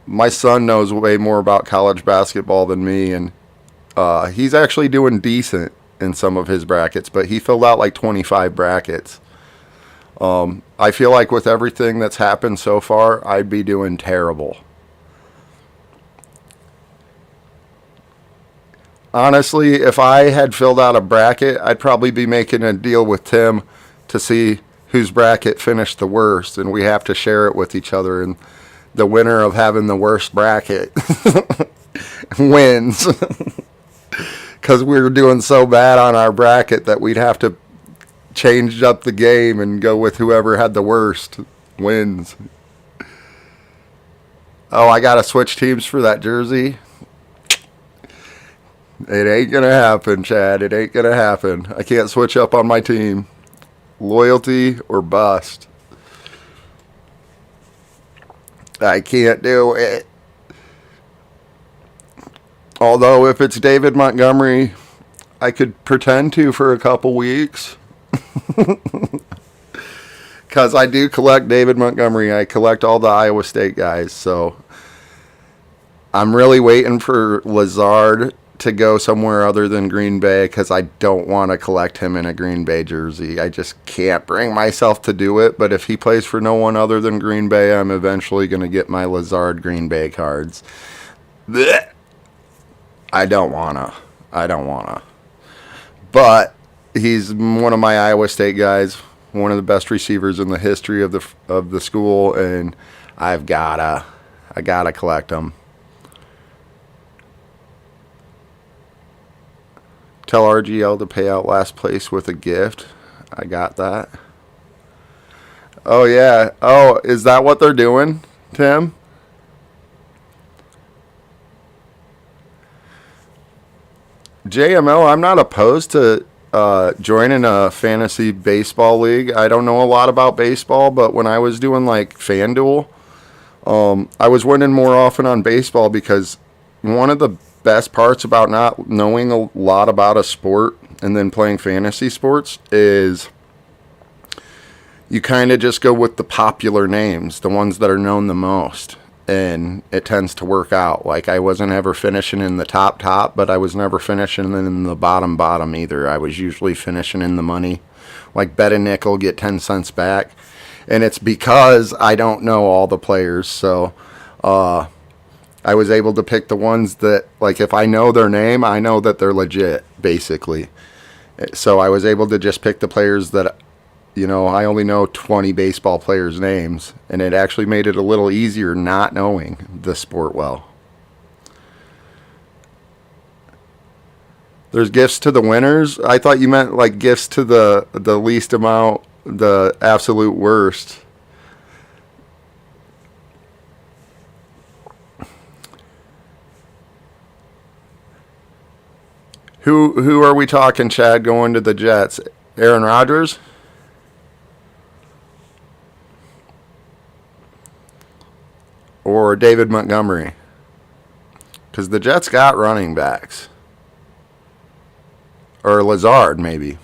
My son knows way more about college basketball than me, and he's actually doing decent in some of his brackets, but he filled out like 25 brackets. I feel like with everything that's happened so far, I'd be doing terrible. Honestly, if I had filled out a bracket, I'd probably be making a deal with Tim to see whose bracket finished the worst, and we have to share it with each other. And the winner of having the worst bracket wins. Because we were doing so bad on our bracket that we'd have to change up the game and go with whoever had the worst wins. Oh, I got to switch teams for that jersey. It ain't going to happen, Chad. It ain't going to happen. I can't switch up on my team. Loyalty or bust. I can't do it. Although if it's David Montgomery, I could pretend to for a couple weeks. Because I do collect David Montgomery. I collect all the Iowa State guys. So I'm really waiting for Lazard to go somewhere other than Green Bay, because I don't want to collect him in a Green Bay jersey. I just can't bring myself to do it. But if he plays for no one other than Green Bay, I'm eventually going to get my Lazard Green Bay cards. Blech. I don't want to. But he's one of my Iowa State guys, one of the best receivers in the history of the school, and I gotta collect him. Tell RGL to pay out last place with a gift. I got that. Oh, yeah. Oh, is that what they're doing, Tim? JML, I'm not opposed to joining a fantasy baseball league. I don't know a lot about baseball, but when I was doing like FanDuel, I was winning more often on baseball, because one of the best parts about not knowing a lot about a sport and then playing fantasy sports is you kind of just go with the popular names, the ones that are known the most, and it tends to work out. Like, I wasn't ever finishing in the top, but I was never finishing in the bottom either. I was usually finishing in the money. Like, bet a nickel, get 10 cents back. And it's because I don't know all the players, so I was able to pick the ones that, like, if I know their name, I know that they're legit, basically. So I was able to just pick the players that, I only know 20 baseball players' names, and it actually made it a little easier not knowing the sport well. There's gifts to the winners? I thought you meant, like, gifts to the least amount, the absolute worst. Who are we talking, Chad, going to the Jets? Aaron Rodgers? Or David Montgomery? Because the Jets got running backs. Or Lazard, maybe.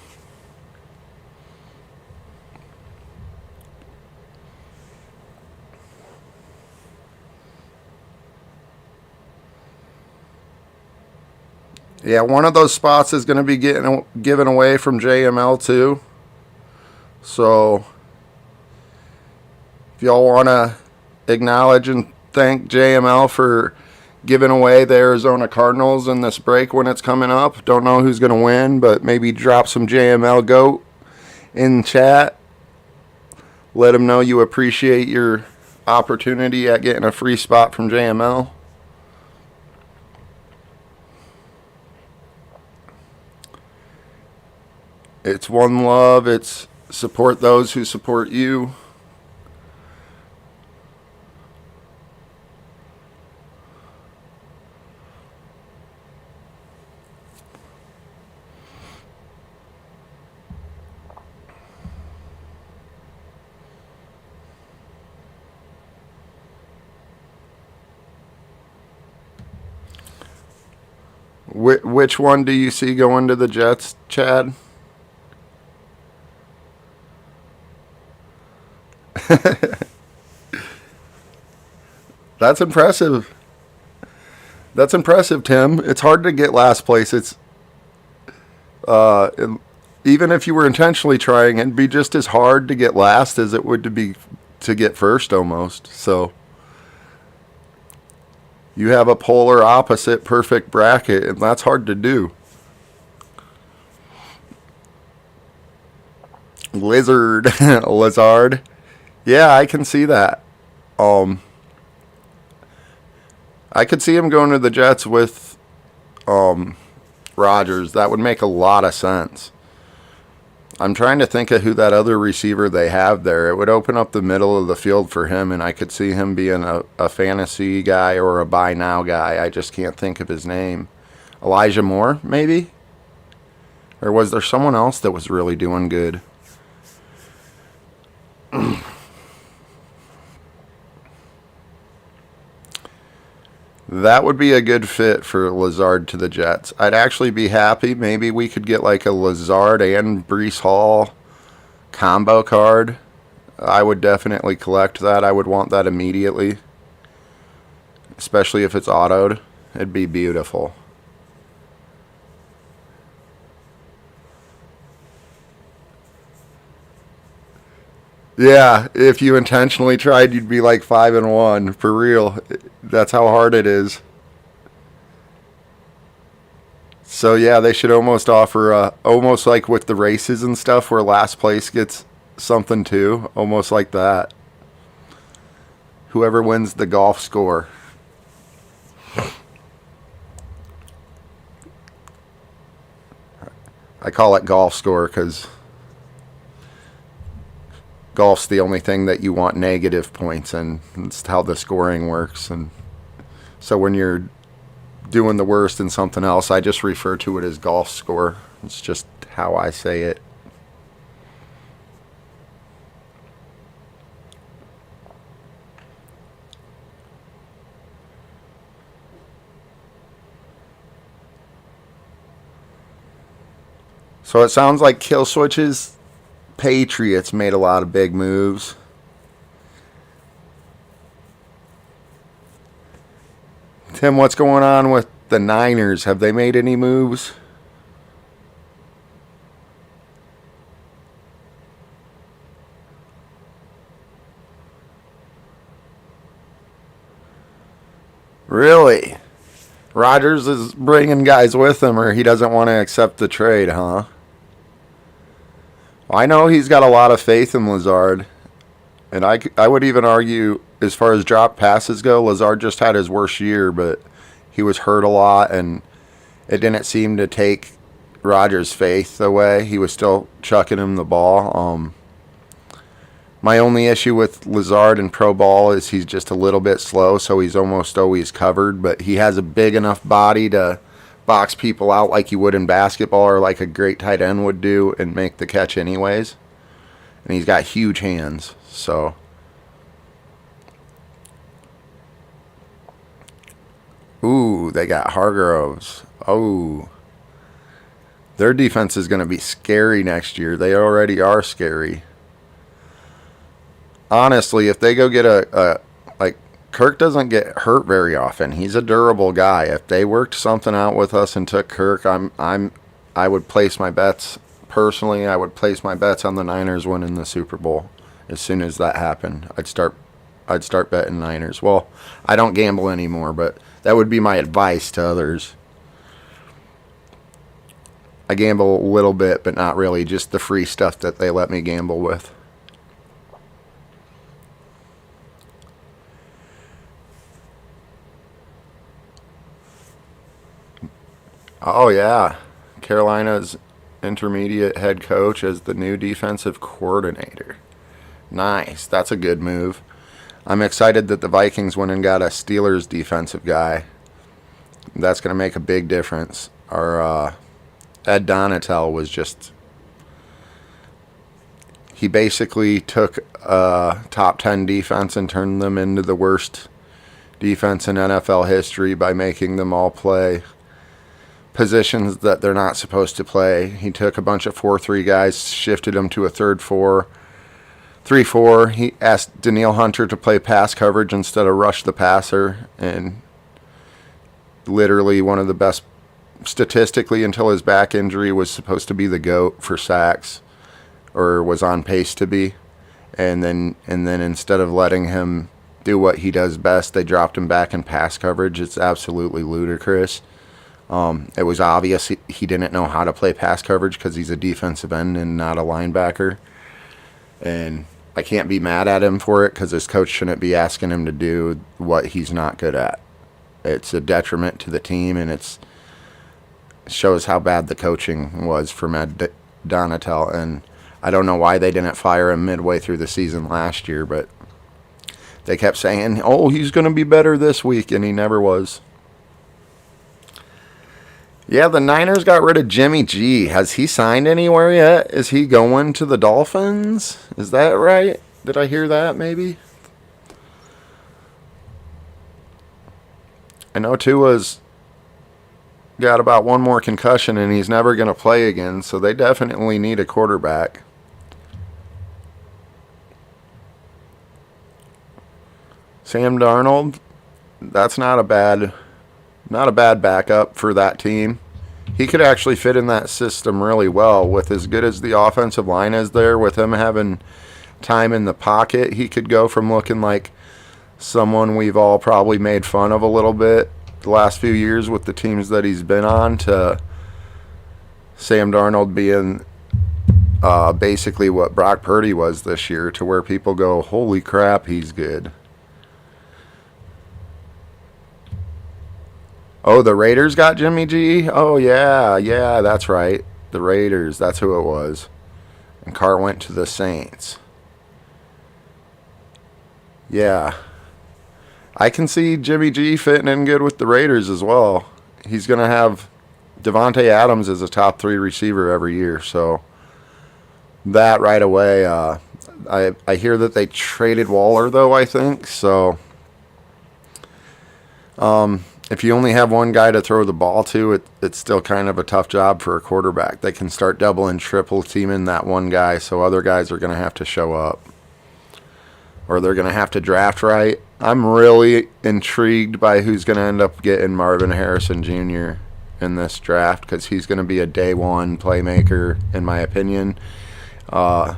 Yeah, one of those spots is going to be given away from JML too. So if y'all want to acknowledge and thank JML for giving away the Arizona Cardinals in this break when it's coming up. Don't know who's going to win, but maybe drop some JML GOAT in chat. Let him know you appreciate your opportunity at getting a free spot from JML. It's one love. It's support those who support you. Which one do you see going to the Jets, Chad? That's impressive. That's impressive, Tim. It's hard to get last place. It's even if you were intentionally trying, it'd be just as hard to get last as it would to get first almost. So you have a polar opposite perfect bracket, and that's hard to do. Lizard. Lazard. Yeah, I can see that. I could see him going to the Jets with Rodgers. That would make a lot of sense. I'm trying to think of who that other receiver they have there. It would open up the middle of the field for him, and I could see him being a fantasy guy or a buy now guy. I just can't think of his name. Elijah Moore, maybe? Or was there someone else that was really doing good? That would be a good fit for Lazard to the Jets. I'd actually be happy. Maybe we could get like a Lazard and Breece Hall combo card. I would definitely collect that. I would want that immediately. Especially if it's autoed. It'd be beautiful. Yeah, if you intentionally tried, you'd be like 5-1 for real. That's how hard it is. So yeah, they should almost offer, almost like with the races and stuff, where last place gets something too, almost like that. Whoever wins the golf score. I call it golf score because golf's the only thing that you want negative points in. It's how the scoring works. And so when you're doing the worst in something else, I just refer to it as golf score. It's just how I say it. So it sounds like Kill Switch's Patriots made a lot of big moves. Tim, what's going on with the Niners? Have they made any moves? Really? Rodgers is bringing guys with him, or he doesn't want to accept the trade, huh? Well, I know he's got a lot of faith in Lazard. And I would even argue, as far as drop passes go, Lazard just had his worst year, but he was hurt a lot, and it didn't seem to take Rodgers' faith away. He was still chucking him the ball. My only issue with Lazard in pro ball is he's just a little bit slow, so he's almost always covered, but he has a big enough body to box people out like you would in basketball or like a great tight end would do and make the catch anyways. And he's got huge hands, so. Ooh, they got Hargroves. Oh. Their defense is going to be scary next year. They already are scary. Honestly, if they go get like Kirk doesn't get hurt very often. He's a durable guy. If they worked something out with us and took Kirk, I would place my bets personally. I would place my bets on the Niners winning the Super Bowl as soon as that happened. I'd start betting Niners. Well, I don't gamble anymore, but that would be my advice to others. I gamble a little bit, but not really, just the free stuff that they let me gamble with. Oh, yeah. Carolina's intermediate head coach as the new defensive coordinator. Nice. That's a good move. I'm excited that the Vikings went and got a Steelers defensive guy. That's going to make a big difference. Our Ed Donatel was just... He basically took a top 10 defense and turned them into the worst defense in NFL history by making them all play positions that they're not supposed to play. He took a bunch of 4-3 guys, shifted them to a 3-4. He asked Danielle Hunter to play pass coverage instead of rush the passer, and literally one of the best statistically until his back injury was supposed to be the GOAT for sacks, or was on pace to be. And then instead of letting him do what he does best, they dropped him back in pass coverage. It's absolutely ludicrous. It was obvious he didn't know how to play pass coverage because he's a defensive end and not a linebacker. And I can't be mad at him for it because his coach shouldn't be asking him to do what he's not good at. It's a detriment to the team, and it shows how bad the coaching was for Ed Donatel. And I don't know why they didn't fire him midway through the season last year, but they kept saying, oh, he's going to be better this week, and he never was. Yeah, the Niners got rid of Jimmy G. Has he signed anywhere yet? Is he going to the Dolphins? Is that right? Did I hear that maybe? I know Tua's got about one more concussion and he's never going to play again, so they definitely need a quarterback. Sam Darnold, that's not a bad backup for that team. He could actually fit in that system really well. With as good as the offensive line is there, with him having time in the pocket, he could go from looking like someone we've all probably made fun of a little bit the last few years with the teams that he's been on, to Sam Darnold being basically what Brock Purdy was this year, to where people go, holy crap, he's good. Oh, the Raiders got Jimmy G? Oh, yeah, that's right. The Raiders, that's who it was. And Carr went to the Saints. Yeah. I can see Jimmy G fitting in good with the Raiders as well. He's going to have Devontae Adams as a top 3 receiver every year. So that right away, I hear that they traded Waller, though, I think. So if you only have one guy to throw the ball to, it's still kind of a tough job for a quarterback. They can start double and triple teaming that one guy, so other guys are going to have to show up. Or they're going to have to draft right. I'm really intrigued by who's going to end up getting Marvin Harrison Jr. in this draft, because he's going to be a day one playmaker, in my opinion. I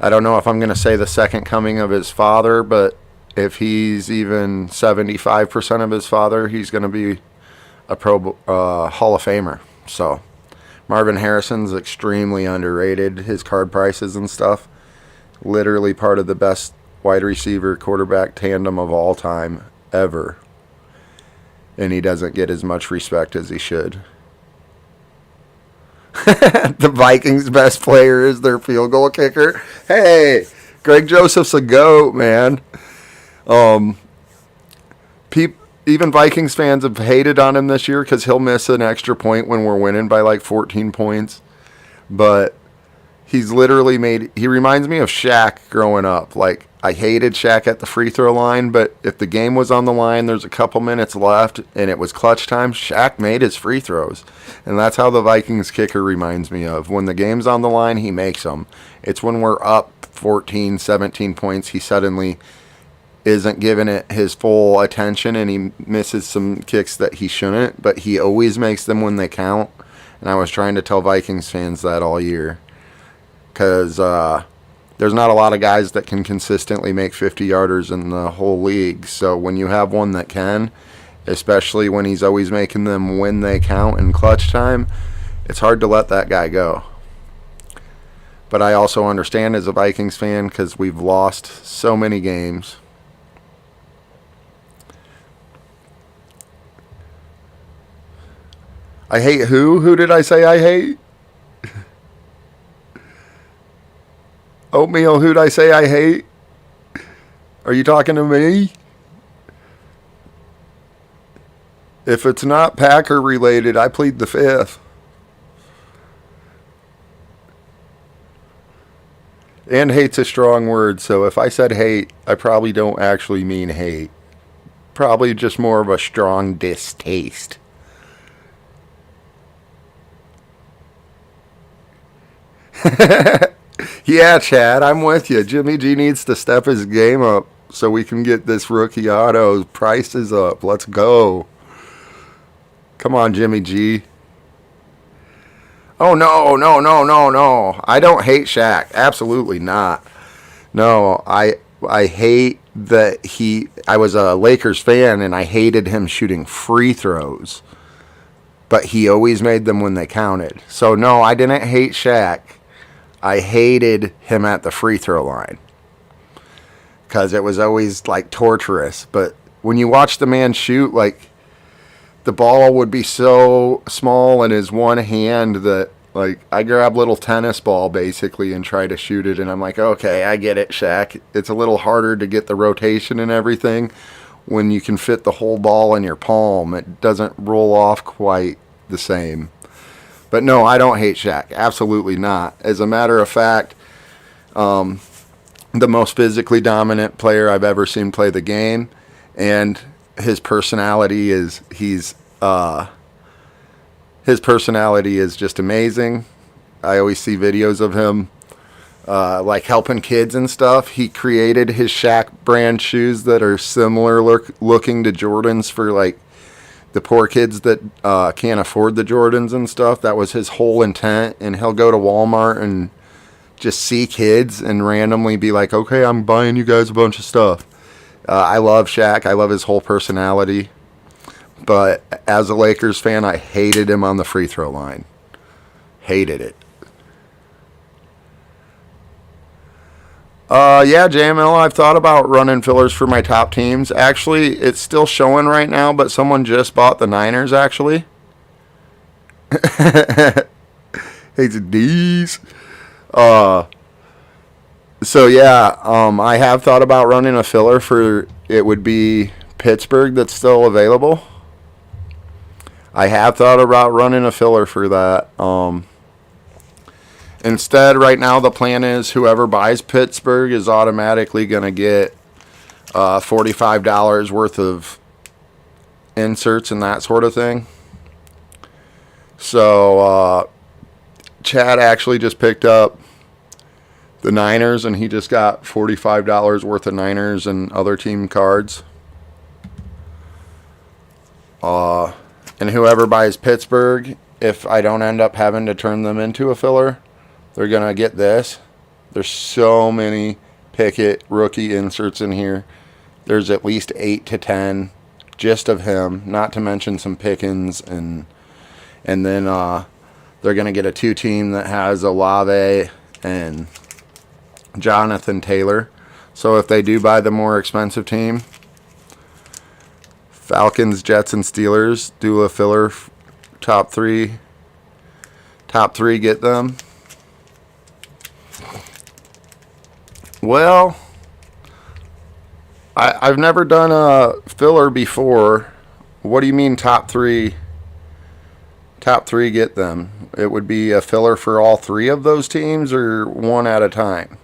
don't know if I'm going to say the second coming of his father, but if he's even 75% of his father, he's going to be a Hall of Famer. So Marvin Harrison's extremely underrated. His card prices and stuff, literally part of the best wide receiver quarterback tandem of all time ever. And he doesn't get as much respect as he should. The Vikings' best player is their field goal kicker. Hey, Greg Joseph's a GOAT, man. Even Vikings fans have hated on him this year because he'll miss an extra point when we're winning by like 14 points. But he's literally he reminds me of Shaq growing up. Like, I hated Shaq at the free throw line, but if the game was on the line, there's a couple minutes left, and it was clutch time, Shaq made his free throws. And that's how the Vikings kicker reminds me of. When the game's on the line, he makes them. It's when we're up 14, 17 points, he suddenly isn't giving it his full attention, and he misses some kicks that he shouldn't, but he always makes them when they count. And I was trying to tell Vikings fans that all year, because there's not a lot of guys that can consistently make 50-yarders in the whole league. So when you have one that can, especially when he's always making them when they count in clutch time, it's hard to let that guy go. But I also understand as a Vikings fan, because we've lost so many games. I hate who? Who did I say I hate? Oatmeal, who'd I say I hate? Are you talking to me? If it's not Packer related, I plead the fifth. And hate's a strong word, so if I said hate, I probably don't actually mean hate. Probably just more of a strong distaste. Yeah, Chad, I'm with you. Jimmy G needs to step his game up so we can get this rookie auto prices up. Let's go. Come on, Jimmy G. Oh, no. I don't hate Shaq. Absolutely not. No, I hate that I was a Lakers fan, and I hated him shooting free throws. But he always made them when they counted. So, no, I didn't hate Shaq. I hated him at the free throw line because it was always like torturous. But when you watch the man shoot, like the ball would be so small in his one hand that like I grab little tennis ball basically and try to shoot it, and I'm like, okay, I get it, Shaq. It's a little harder to get the rotation and everything when you can fit the whole ball in your palm. It doesn't roll off quite the same. But no, I don't hate Shaq. Absolutely not. As a matter of fact, the most physically dominant player I've ever seen play the game, and his personality is his personality is just amazing. I always see videos of him like helping kids and stuff. He created his Shaq brand shoes that are similar looking to Jordans for like the poor kids that can't afford the Jordans and stuff. That was his whole intent. And he'll go to Walmart and just see kids and randomly be like, okay, I'm buying you guys a bunch of stuff. I love Shaq. I love his whole personality. But as a Lakers fan, I hated him on the free throw line. Hated it. Yeah, JML, I've thought about running fillers for my top teams. Actually, it's still showing right now, but someone just bought the Niners, actually. Hates D's. So, yeah, I have thought about running a filler for, it would be Pittsburgh that's still available. I have thought about running a filler for that. Instead, right now, the plan is whoever buys Pittsburgh is automatically going to get $45 worth of inserts and that sort of thing. So, Chad actually just picked up the Niners, and he just got $45 worth of Niners and other team cards. And whoever buys Pittsburgh, if I don't end up having to turn them into a filler, they're going to get this. There's so many Pickett rookie inserts in here. There's at least 8 to 10 just of him, not to mention some Pickens. And then they're going to get a 2-team that has Olave and Jonathan Taylor. So if they do buy the more expensive team, Falcons, Jets, and Steelers do a filler. Top three get them. Well, I've never done a filler before. What do you mean top three? Top three get them. It would be a filler for all three of those teams, or one at a time?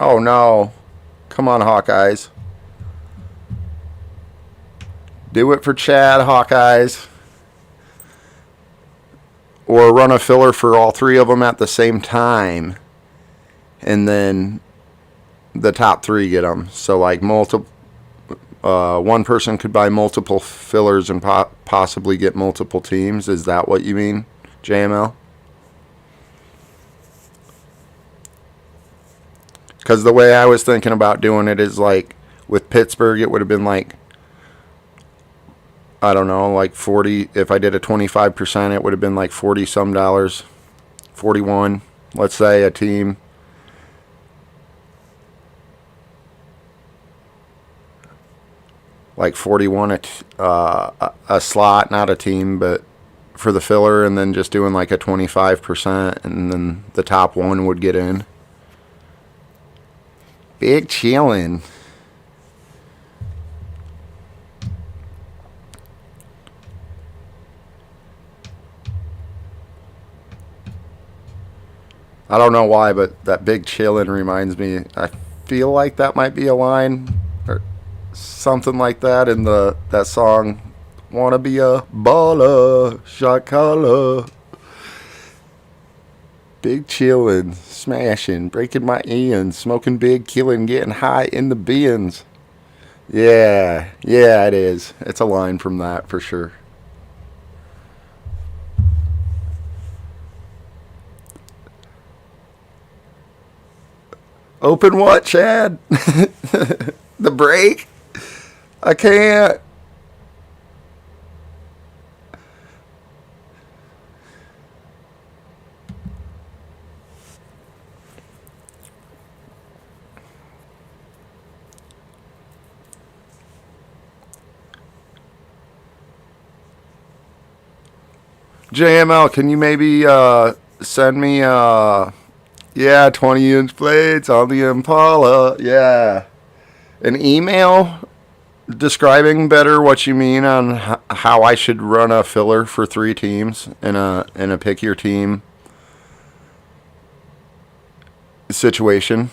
Oh no. Come on, Hawkeyes. Do it for Chad, Hawkeyes. Or run a filler for all three of them at the same time. And then the top three get them. So like one person could buy multiple fillers and possibly get multiple teams. Is that what you mean, JML? Because the way I was thinking about doing it is like with Pittsburgh, it would have been like, I don't know, like 40. If I did a 25%, it would have been like 40 some dollars, 41, let's say, a team. Like 41 a slot, not a team, but for the filler, and then just doing like a 25%, and then the top one would get in. Big chillin'. I don't know why, but that big chillin' reminds me. I feel like that might be a line or something like that in that song. Wanna be a baller, shot caller. Big chillin', smashing, breaking my ends, smoking big, killing, getting high in the bins. Yeah, it is. It's a line from that for sure. Open what, Chad? The break? I can't. JML, can you maybe send me 20-inch blades on the Impala? Yeah. An email describing better what you mean on how I should run a filler for 3 teams in a pick your team situation.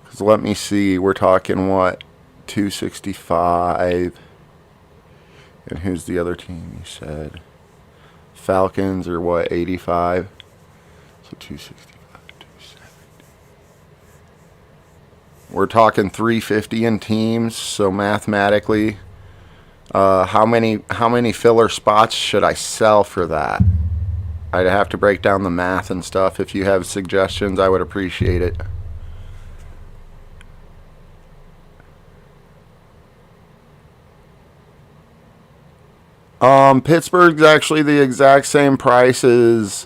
Cause let me see, we're talking what, 265, and who's the other team you said? Falcons are what, 85? So 265, 270. We're talking 350 in teams, so mathematically, how many filler spots should I sell for that? I'd have to break down the math and stuff. If you have suggestions, I would appreciate it. Pittsburgh's actually the exact same price as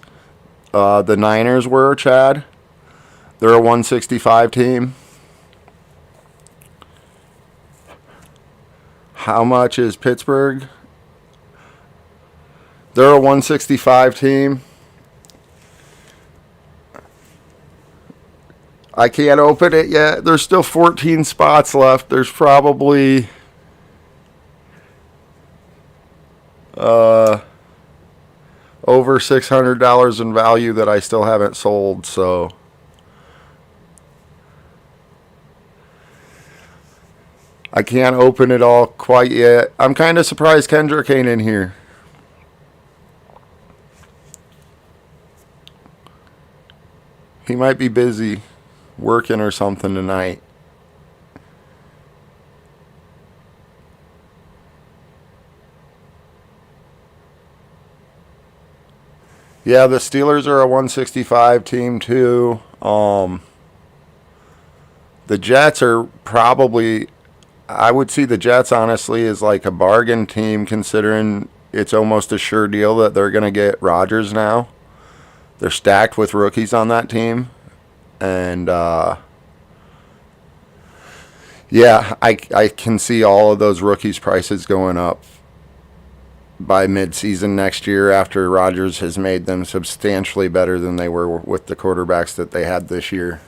the Niners were, Chad. They're a 165 team. How much is Pittsburgh? They're a 165 team. I can't open it yet. There's still 14 spots left. There's probably over $600 in value that I still haven't sold, so I can't open it all quite yet. I'm kind of surprised Kendrick ain't in here. He might be busy working or something tonight. Yeah, the Steelers are a 165 team too. The Jets are probably, I would see the Jets honestly as like a bargain team, considering it's almost a sure deal that they're going to get Rodgers now. They're stacked with rookies on that team. And yeah, I can see all of those rookies' prices going up by mid-season next year after Rodgers has made them substantially better than they were with the quarterbacks that they had this year.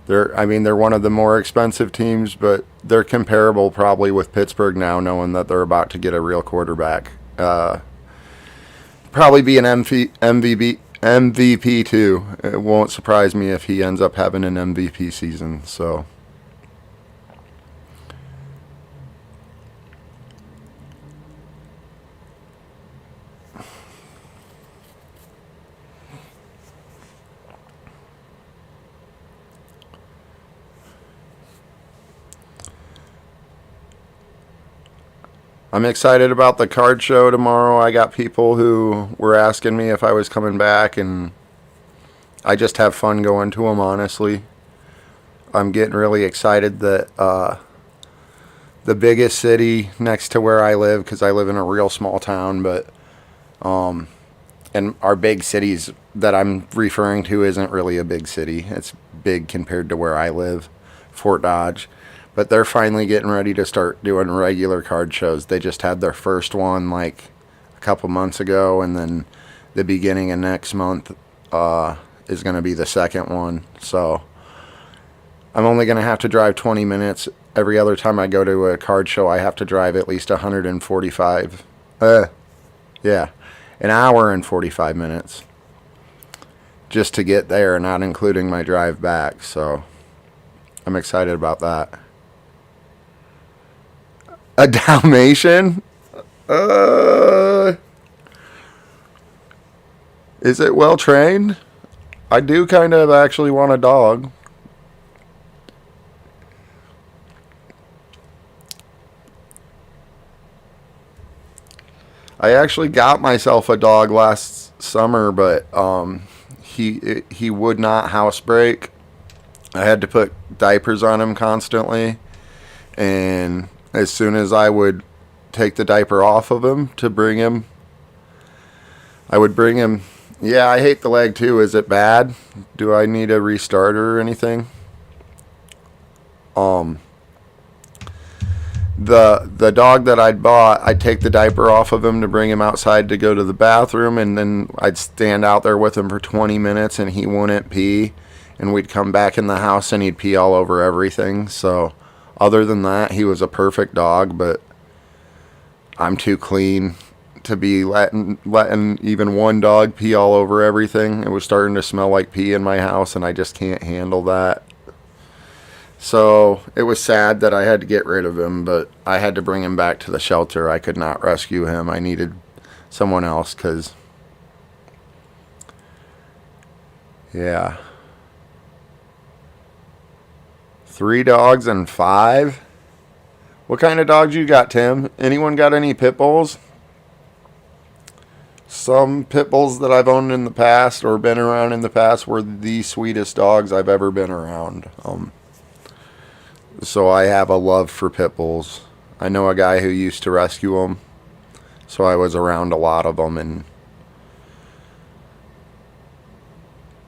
They're one of the more expensive teams, but they're comparable probably with Pittsburgh now, knowing that they're about to get a real quarterback. Probably be an MVP too. It won't surprise me if he ends up having an MVP season. So. I'm excited about the card show tomorrow. I got people who were asking me if I was coming back, and I just have fun going to them, honestly. I'm getting really excited that the biggest city next to where I live, because I live in a real small town, but and our big cities that I'm referring to isn't really a big city. It's big compared to where I live, Fort Dodge. But they're finally getting ready to start doing regular card shows. They just had their first one like a couple months ago, and then the beginning of next month is going to be the second one. So I'm only going to have to drive 20 minutes. Every other time I go to a card show, I have to drive at least 145. Yeah, an hour and 45 minutes just to get there, not including my drive back. So I'm excited about that. A Dalmatian? Is it well trained? I do kind of actually want a dog. I actually got myself a dog last summer, but he would not housebreak. I had to put diapers on him constantly, and as soon as I would take the diaper off of him to bring him, I would bring him Yeah, I hate the leg too. Is it bad? Do I need a restarter or anything? Um, the dog that I'd bought, I'd take the diaper off of him to bring him outside to go to the bathroom, and then I'd stand out there with him for 20 minutes, and he wouldn't pee, and we'd come back in the house and he'd pee all over everything. So, other than that, he was a perfect dog, but I'm too clean to be letting even one dog pee all over everything. It was starting to smell like pee in my house, and I just can't handle that. So it was sad that I had to get rid of him, but I had to bring him back to the shelter. I could not rescue him. I needed someone else because, yeah. 3 dogs and 5? What kind of dogs you got, Tim? Anyone got any pit bulls? Some pit bulls that I've owned in the past or been around in the past were the sweetest dogs I've ever been around. So I have a love for pit bulls. I know a guy who used to rescue them, so I was around a lot of them, and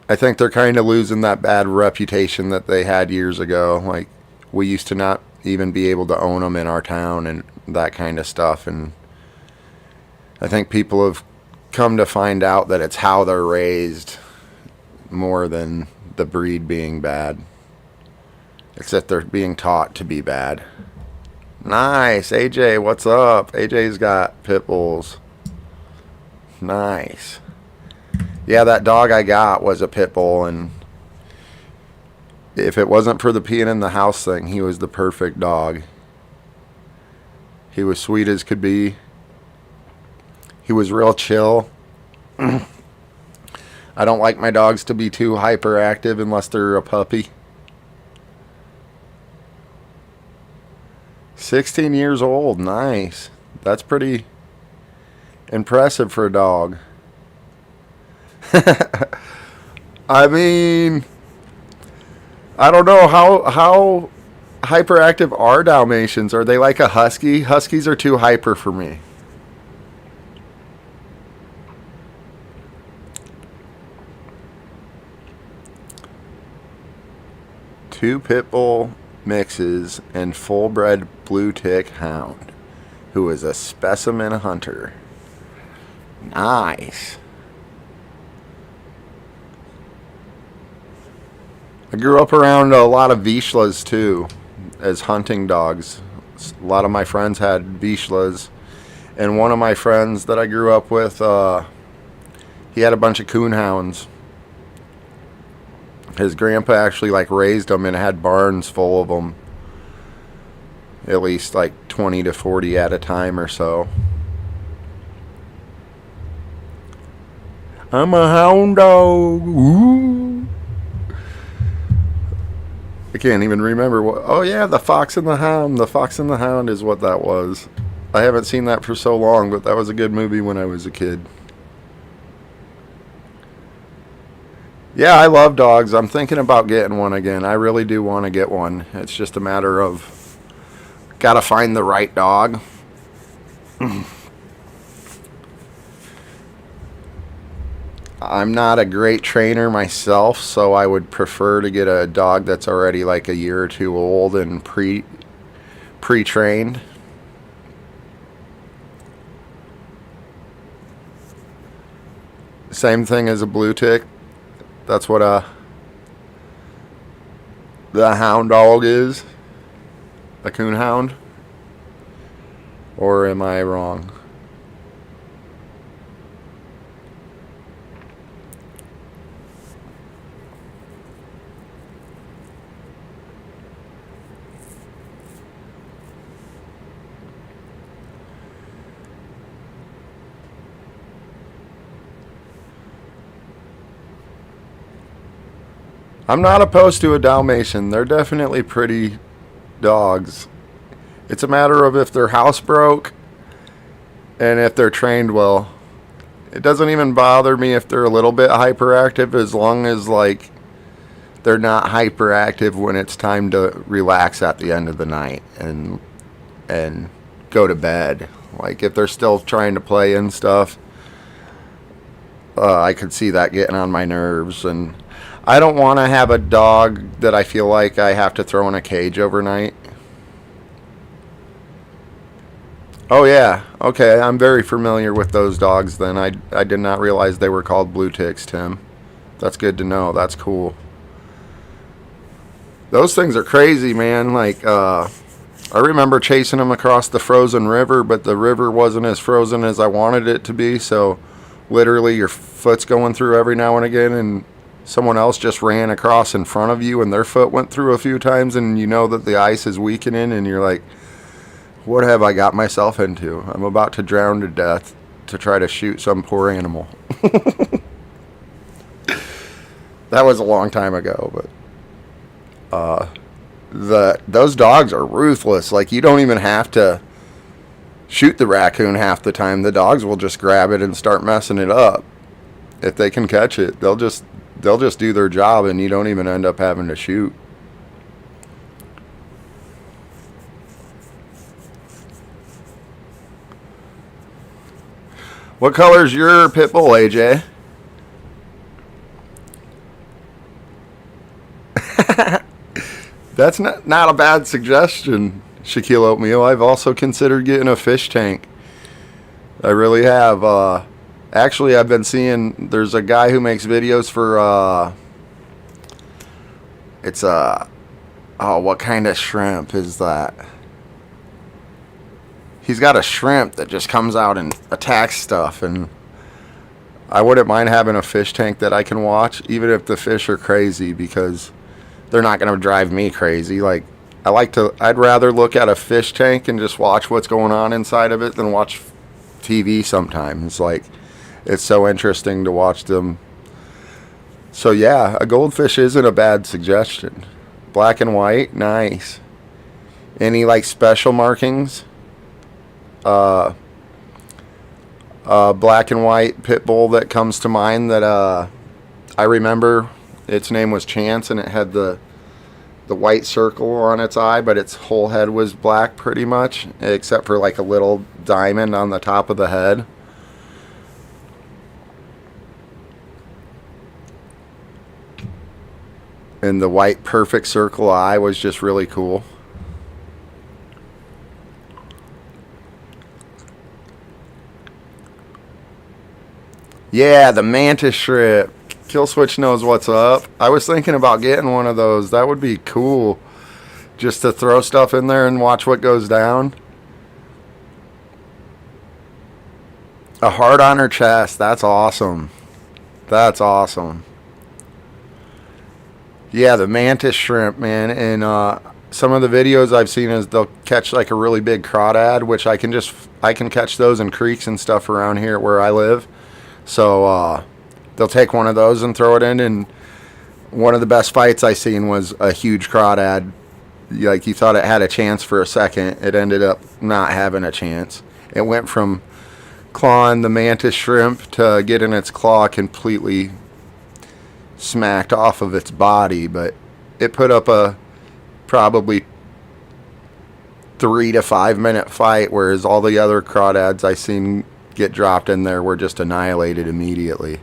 I think they're kind of losing that bad reputation that they had years ago. Like, we used to not even be able to own them in our town and that kind of stuff, and I think people have come to find out that it's how they're raised more than the breed being bad. Except they're being taught to be bad. Nice. AJ, what's up? AJ's got pit bulls. Nice. Yeah, that dog I got was a pit bull, and if it wasn't for the peeing in the house thing, he was the perfect dog. He was sweet as could be. He was real chill. I don't like my dogs to be too hyperactive unless they're a puppy. 16 years old. Nice. That's pretty impressive for a dog. I mean, I don't know how hyperactive are Dalmatians. Are they like a husky? Huskies are too hyper for me. Two pit bull mixes and full-bred blue tick hound, who is a specimen hunter. Nice. I grew up around a lot of Vizslas too, as hunting dogs. A lot of my friends had Vizslas, and one of my friends that I grew up with, he had a bunch of coonhounds. His grandpa actually raised them and had barns full of them. At least 20 to 40 at a time or so. I'm a hound dog. Ooh. I can't even remember what. Oh yeah, the Fox and the Hound. The Fox and the Hound is what that was. I haven't seen that for so long, but that was a good movie when I was a kid. Yeah, I love dogs. I'm thinking about getting one again. I really do want to get one. It's just a matter of gotta find the right dog. I'm not a great trainer myself, so I would prefer to get a dog that's already a year or two old and pre-trained. Same thing as a blue tick. That's what the hound dog is. A coon hound. Or am I wrong? I'm not opposed to a Dalmatian. They're definitely pretty dogs. It's a matter of if they're housebroke and if they're trained well. It doesn't even bother me if they're a little bit hyperactive, as long as they're not hyperactive when it's time to relax at the end of the night and go to bed. If they're still trying to play and stuff, I could see that getting on my nerves, and I don't want to have a dog that I feel like I have to throw in a cage overnight. Oh yeah, okay, I'm very familiar with those dogs then. I did not realize they were called blue ticks, Tim. That's good to know. That's cool. Those things are crazy, man. Like, I remember chasing them across the frozen river, but the river wasn't as frozen as I wanted it to be, so literally your foot's going through every now and again, and someone else just ran across in front of you and their foot went through a few times, and you know that the ice is weakening, and you're like, what have I got myself into? I'm about to drown to death to try to shoot some poor animal. That was a long time ago, but those dogs are ruthless. Like, you don't even have to shoot the raccoon half the time. The dogs will just grab it and start messing it up. If they can catch it, they'll just do their job, and you don't even end up having to shoot. What color's your pit bull, AJ? That's not a bad suggestion, Shaquille Oatmeal. I've also considered getting a fish tank. I really have. Actually, I've been seeing there's a guy who makes videos for it's oh, what kind of shrimp is that? He's got a shrimp that just comes out and attacks stuff, and I wouldn't mind having a fish tank that I can watch, even if the fish are crazy, because they're not going to drive me crazy. Like, I'd rather look at a fish tank and just watch what's going on inside of it than watch TV sometimes. Like, it's so interesting to watch them. So yeah, a goldfish isn't a bad suggestion. Black and white, nice. Any like special markings? Black and white pit bull that comes to mind that I remember. Its name was Chance, and it had the white circle on its eye, but its whole head was black pretty much, except for like a little diamond on the top of the head. And the white perfect circle eye was just really cool. Yeah, the mantis shrimp. Killswitch knows what's up. I was thinking about getting one of those. That would be cool. Just to throw stuff in there and watch what goes down. A heart on her chest. That's awesome. That's awesome. Yeah, the mantis shrimp, man. And some of the videos I've seen is they'll catch like a really big crawdad, which I can catch those in creeks and stuff around here where I live. So they'll take one of those and throw it in, and one of the best fights I seen was a huge crawdad. Like, you thought it had a chance for a second. It ended up not having a chance. It went from clawing the mantis shrimp to getting its claw completely smacked off of its body, but it put up a probably 3 to 5 minute fight, whereas all the other crawdads I seen get dropped in there were just annihilated immediately.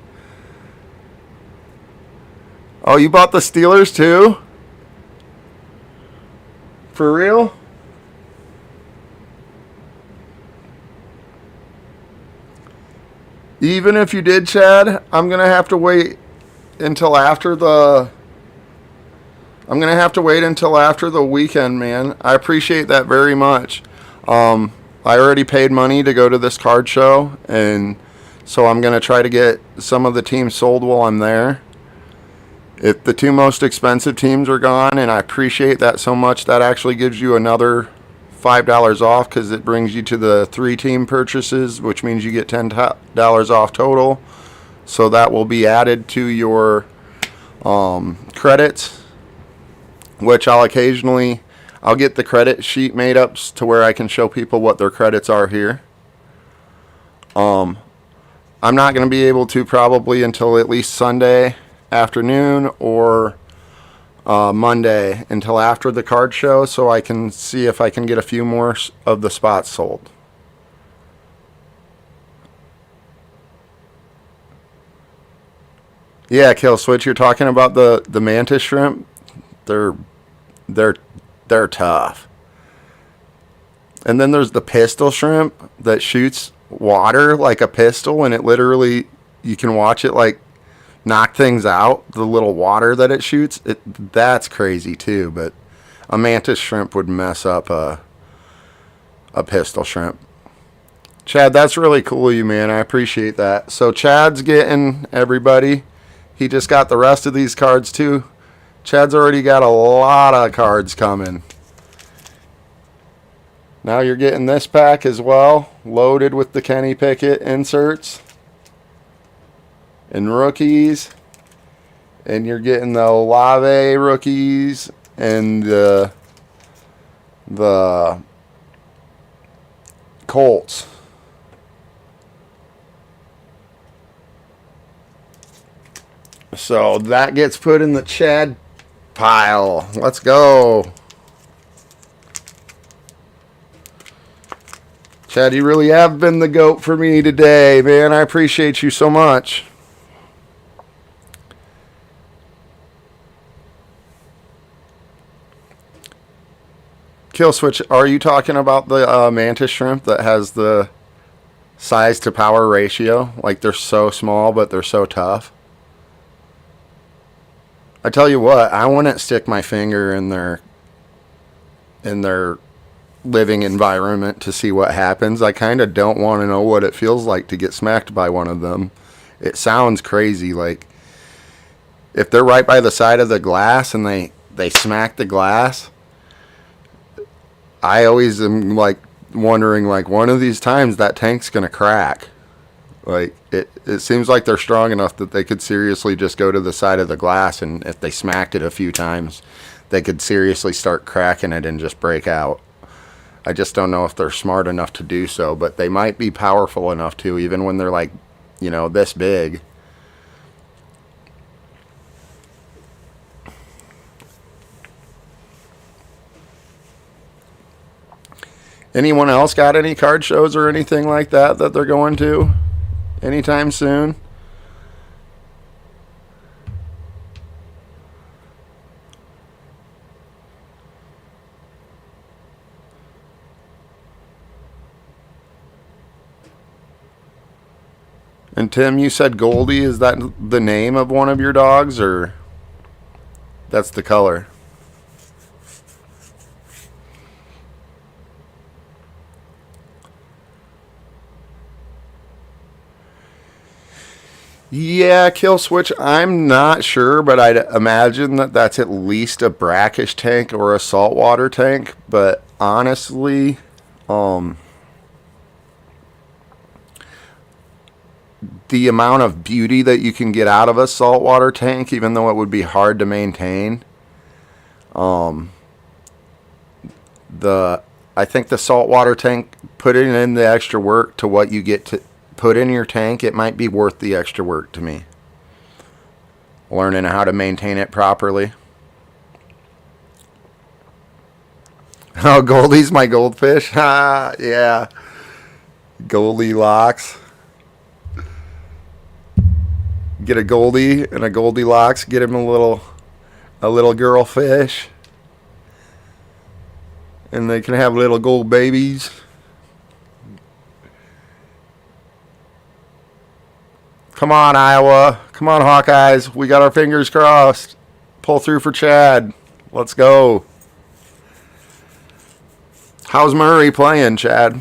Oh, you bought the Steelers too? For real? Even if you did, Chad, I'm going to have to wait until after the weekend, man. I appreciate that very much. I already paid money to go to this card show, and so I'm going to try to get some of the teams sold while I'm there. If the two most expensive teams are gone, and I appreciate that so much, that actually gives you another $5 off, because it brings you to the 3-team purchases, which means you get $10 off total. So that will be added to your credits, which I'll get the credit sheet made up to where I can show people what their credits are here. I'm not going to be able to probably until at least Sunday afternoon or Monday, until after the card show, so I can see if I can get a few more of the spots sold. Yeah, Kill Switch, you're talking about the mantis shrimp. They're they're they're tough. And then there's the pistol shrimp that shoots water like a pistol, and it literally, you can watch it like knock things out. The little water that it shoots, that's crazy too. But a mantis shrimp would mess up a pistol shrimp. Chad, that's really cool of you, man. I appreciate that. So Chad's getting everybody. He just got the rest of these cards too. Chad's already got a lot of cards coming. Now you're getting this pack as well, loaded with the Kenny Pickett inserts and rookies. And you're getting the Olave rookies and the Colts. So that gets put in the Chad pile. Let's go. Chad, you really have been the GOAT for me today, man. I appreciate you so much. Kill Switch, are you talking about the mantis shrimp that has the size to power ratio? Like, they're so small, but they're so tough. I tell you what, I wouldn't stick my finger in their living environment to see what happens. I kind of don't want to know what it feels like to get smacked by one of them. It sounds crazy. Like, if they're right by the side of the glass and they smack the glass, I always am like wondering, like, one of these times that tank's gonna crack. Like, it seems like they're strong enough that they could seriously just go to the side of the glass, and if they smacked it a few times, they could seriously start cracking it and just break out. I just don't know if they're smart enough to do so, but they might be powerful enough to, even when they're like, this big. Anyone else got any card shows or anything like that they're going to anytime soon? And Tim, you said Goldie. Is that the name of one of your dogs, or that's the color? Yeah, Kill Switch, I'm not sure, but I'd imagine that that's at least a brackish tank or a saltwater tank. But honestly, the amount of beauty that you can get out of a saltwater tank, even though it would be hard to maintain, I think the saltwater tank, putting in the extra work to what you get to put in your tank, it might be worth the extra work to me. Learning how to maintain it properly. Oh, Goldie's my goldfish. Ah, yeah. Goldilocks. Get a Goldie and a Goldilocks. Get him a little girl fish, and they can have little gold babies. Come on, Iowa. Come on, Hawkeyes. We got our fingers crossed. Pull through for Chad. Let's go. How's Murray playing, Chad?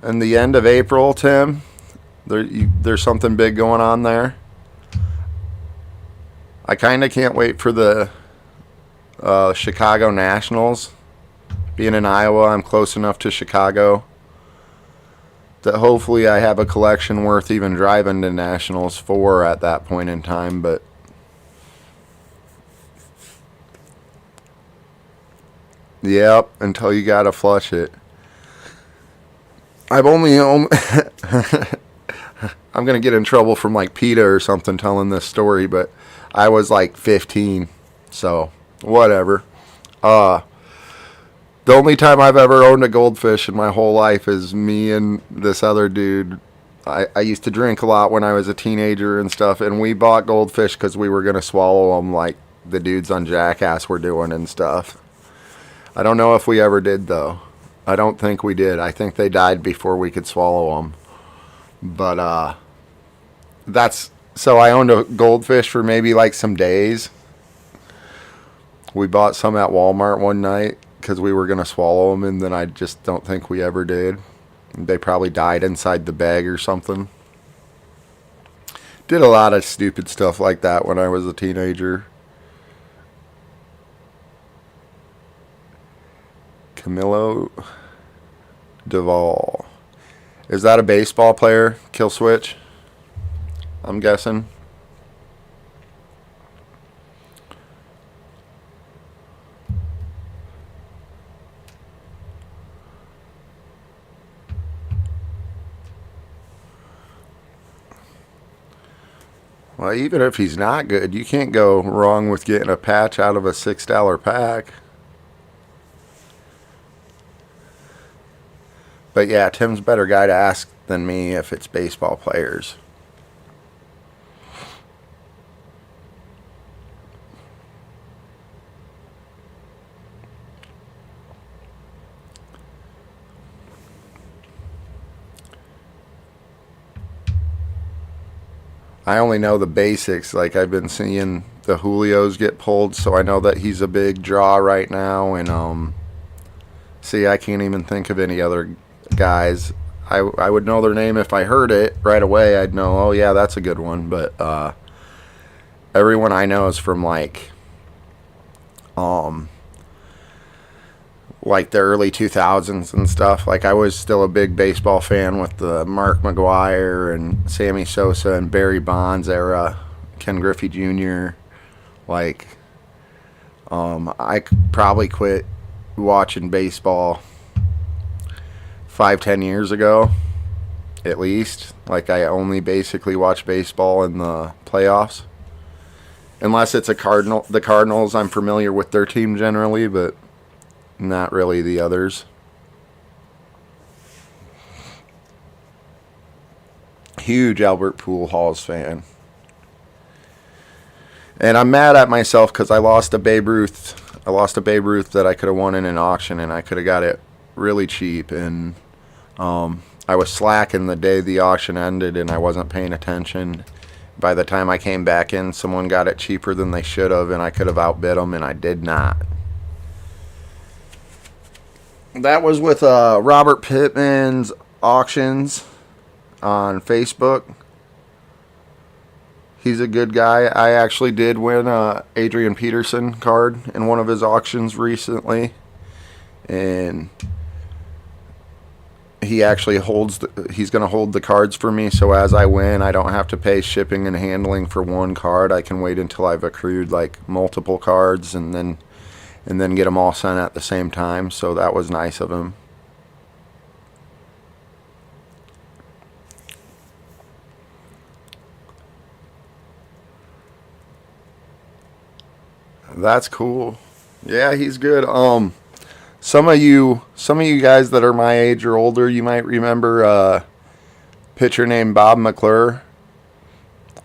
In the end of April, Tim, there's something big going on there. I kind of can't wait for the Chicago Nationals. Being in Iowa, I'm close enough to Chicago that hopefully I have a collection worth even driving to Nationals for at that point in time. But yep, until you gotta flush it. I'm going to get in trouble from like PETA or something telling this story, but I was like 15, so whatever. The The only time I've ever owned a goldfish in my whole life is me and this other dude. I used to drink a lot when I was a teenager and stuff, and we bought goldfish because we were going to swallow them like the dudes on Jackass were doing and stuff. I don't know if we ever did, though. I don't think we did. I think they died before we could swallow them. But, so I owned a goldfish for maybe like some days. We bought some at Walmart one night because we were going to swallow them, and then I just don't think we ever did. They probably died inside the bag or something. Did a lot of stupid stuff like that when I was a teenager. Camilo Duvall. Is that a baseball player? Kill switch? I'm guessing. Well, even if he's not good, you can't go wrong with getting a patch out of a $6 pack. But yeah, Tim's a better guy to ask than me if it's baseball players. I only know the basics. Like, I've been seeing the Julios get pulled, so I know that he's a big draw right now. And see, I can't even think of any other guys. I would know their name if I heard it right away. I'd know, oh yeah, that's a good one. But everyone I know is from like the early 2000s and stuff. Like, I was still a big baseball fan with the Mark McGwire and Sammy Sosa and Barry Bonds era, Ken Griffey Jr. Like, I probably quit watching baseball 5-10 years ago, at least. Like, I only basically watch baseball in the playoffs, unless it's the Cardinals. I'm familiar with their team generally, but not really the others. Huge Albert Pujols fan. And I'm mad at myself because I lost a Babe Ruth. I lost a Babe Ruth that I could have won in an auction, and I could have got it really cheap. And I was slacking the day the auction ended, and I wasn't paying attention. By the time I came back in, someone got it cheaper than they should have, and I could have outbid them, and I did not. That was with Robert Pittman's auctions on Facebook. He's a good guy. I actually did win a Adrian Peterson card in one of his auctions recently, and he actually he's going to hold the cards for me, so as I win, I don't have to pay shipping and handling for one card. I can wait until I've accrued like multiple cards and then get them all sent at the same time. So that was nice of him. That's cool. Yeah, he's good. Some of you guys that are my age or older, you might remember a pitcher named Bob McClure.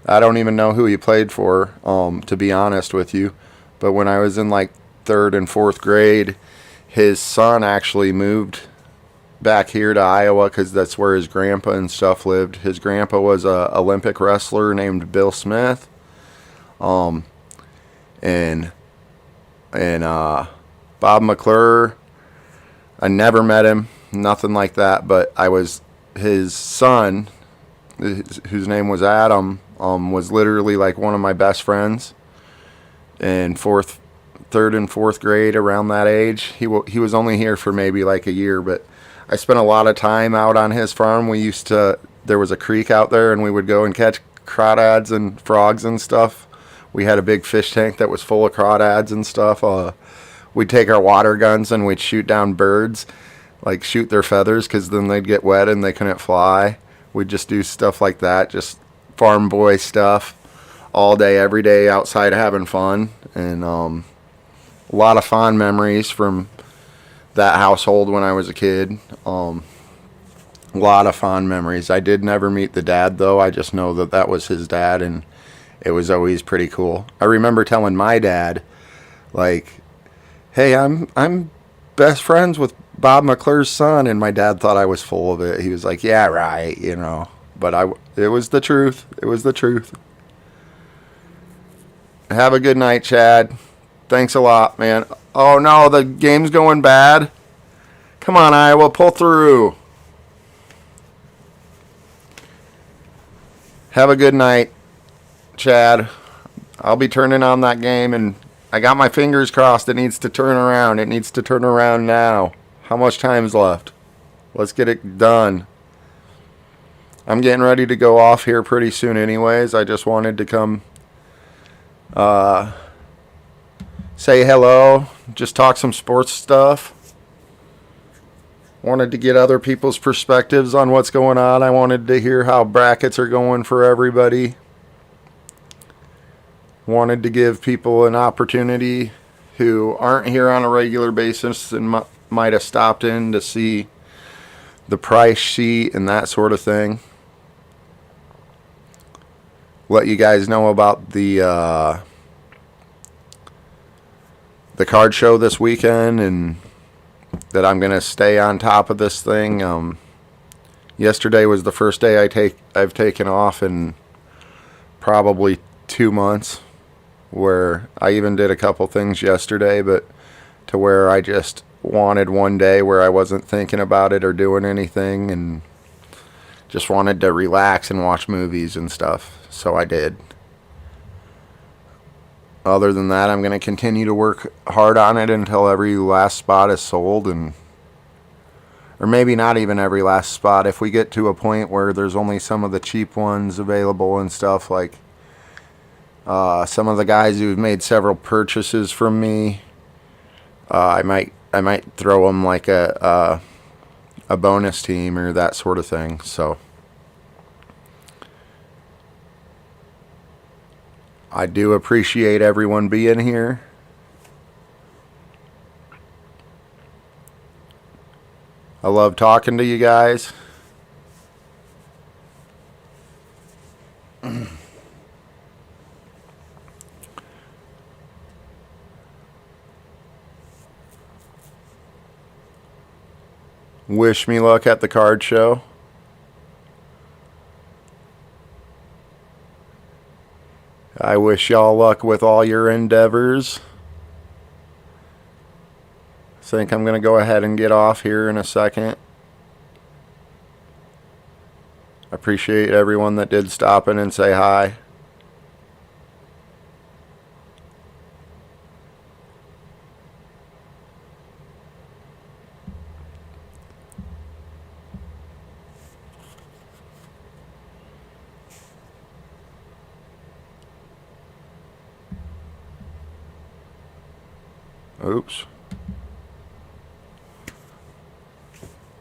I don't even know who he played for, to be honest with you. But when I was in like 3rd and 4th grade, his son actually moved back here to Iowa because that's where his grandpa and stuff lived. His grandpa was a Olympic wrestler named Bill Smith. And Bob McClure, I never met him, nothing like that, but I was his son, whose name was Adam, was literally like one of my best friends in 3rd and 4th grade, around that age. He was only here for maybe like a year, but I spent a lot of time out on his farm. There was a creek out there, and we would go and catch crawdads and frogs and stuff. We had a big fish tank that was full of crawdads and stuff. We'd take our water guns and we'd shoot down birds, like shoot their feathers, because then they'd get wet and they couldn't fly. We'd just do stuff like that, just farm boy stuff, all day, every day, outside having fun. And a lot of fond memories from that household when I was a kid. A lot of fond memories. I did never meet the dad, though. I just know that that was his dad, and it was always pretty cool. I remember telling my dad, like, hey, I'm best friends with Bob McClure's son, and my dad thought I was full of it. He was like, yeah, right, you know. But it was the truth. It was the truth. Have a good night, Chad. Thanks a lot, man. Oh, no, the game's going bad. Come on, Iowa, pull through. Have a good night, Chad. I'll be turning on that game, and I got my fingers crossed. It needs to turn around. It needs to turn around now. How much time's left? Let's get it done. I'm getting ready to go off here pretty soon anyways. I just wanted to come say hello, just talk some sports stuff. Wanted to get other people's perspectives on what's going on. I wanted to hear how brackets are going for everybody. Wanted to give people an opportunity who aren't here on a regular basis and might have stopped in to see the price sheet and that sort of thing. Let you guys know about the card show this weekend, and that I'm gonna stay on top of this thing. Yesterday was the first day I've taken off in probably 2 months, where I even did a couple things yesterday, but to where I just wanted one day where I wasn't thinking about it or doing anything, and just wanted to relax and watch movies and stuff. So I did. Other than that, I'm going to continue to work hard on it until every last spot is sold, or maybe not even every last spot. If we get to a point where there's only some of the cheap ones available and stuff, like some of the guys who've made several purchases from me, I might throw them like a bonus team or that sort of thing. So I do appreciate everyone being here. I love talking to you guys. Wish me luck at the card show. I wish y'all luck with all your endeavors. I think I'm going to go ahead and get off here in a second. I appreciate everyone that did stop in and say hi. Oops.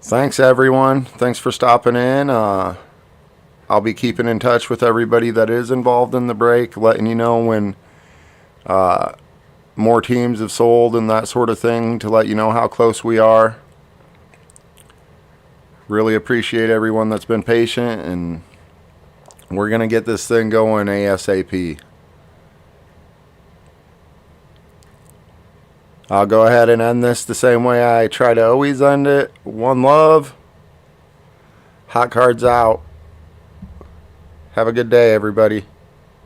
Thanks, everyone. Thanks for stopping in. I'll be keeping in touch with everybody that is involved in the break, letting you know when more teams have sold and that sort of thing, to let you know how close we are. Really appreciate everyone that's been patient, and we're going to get this thing going ASAP. I'll go ahead and end this the same way I try to always end it. One love. Hot Cards out. Have a good day, everybody.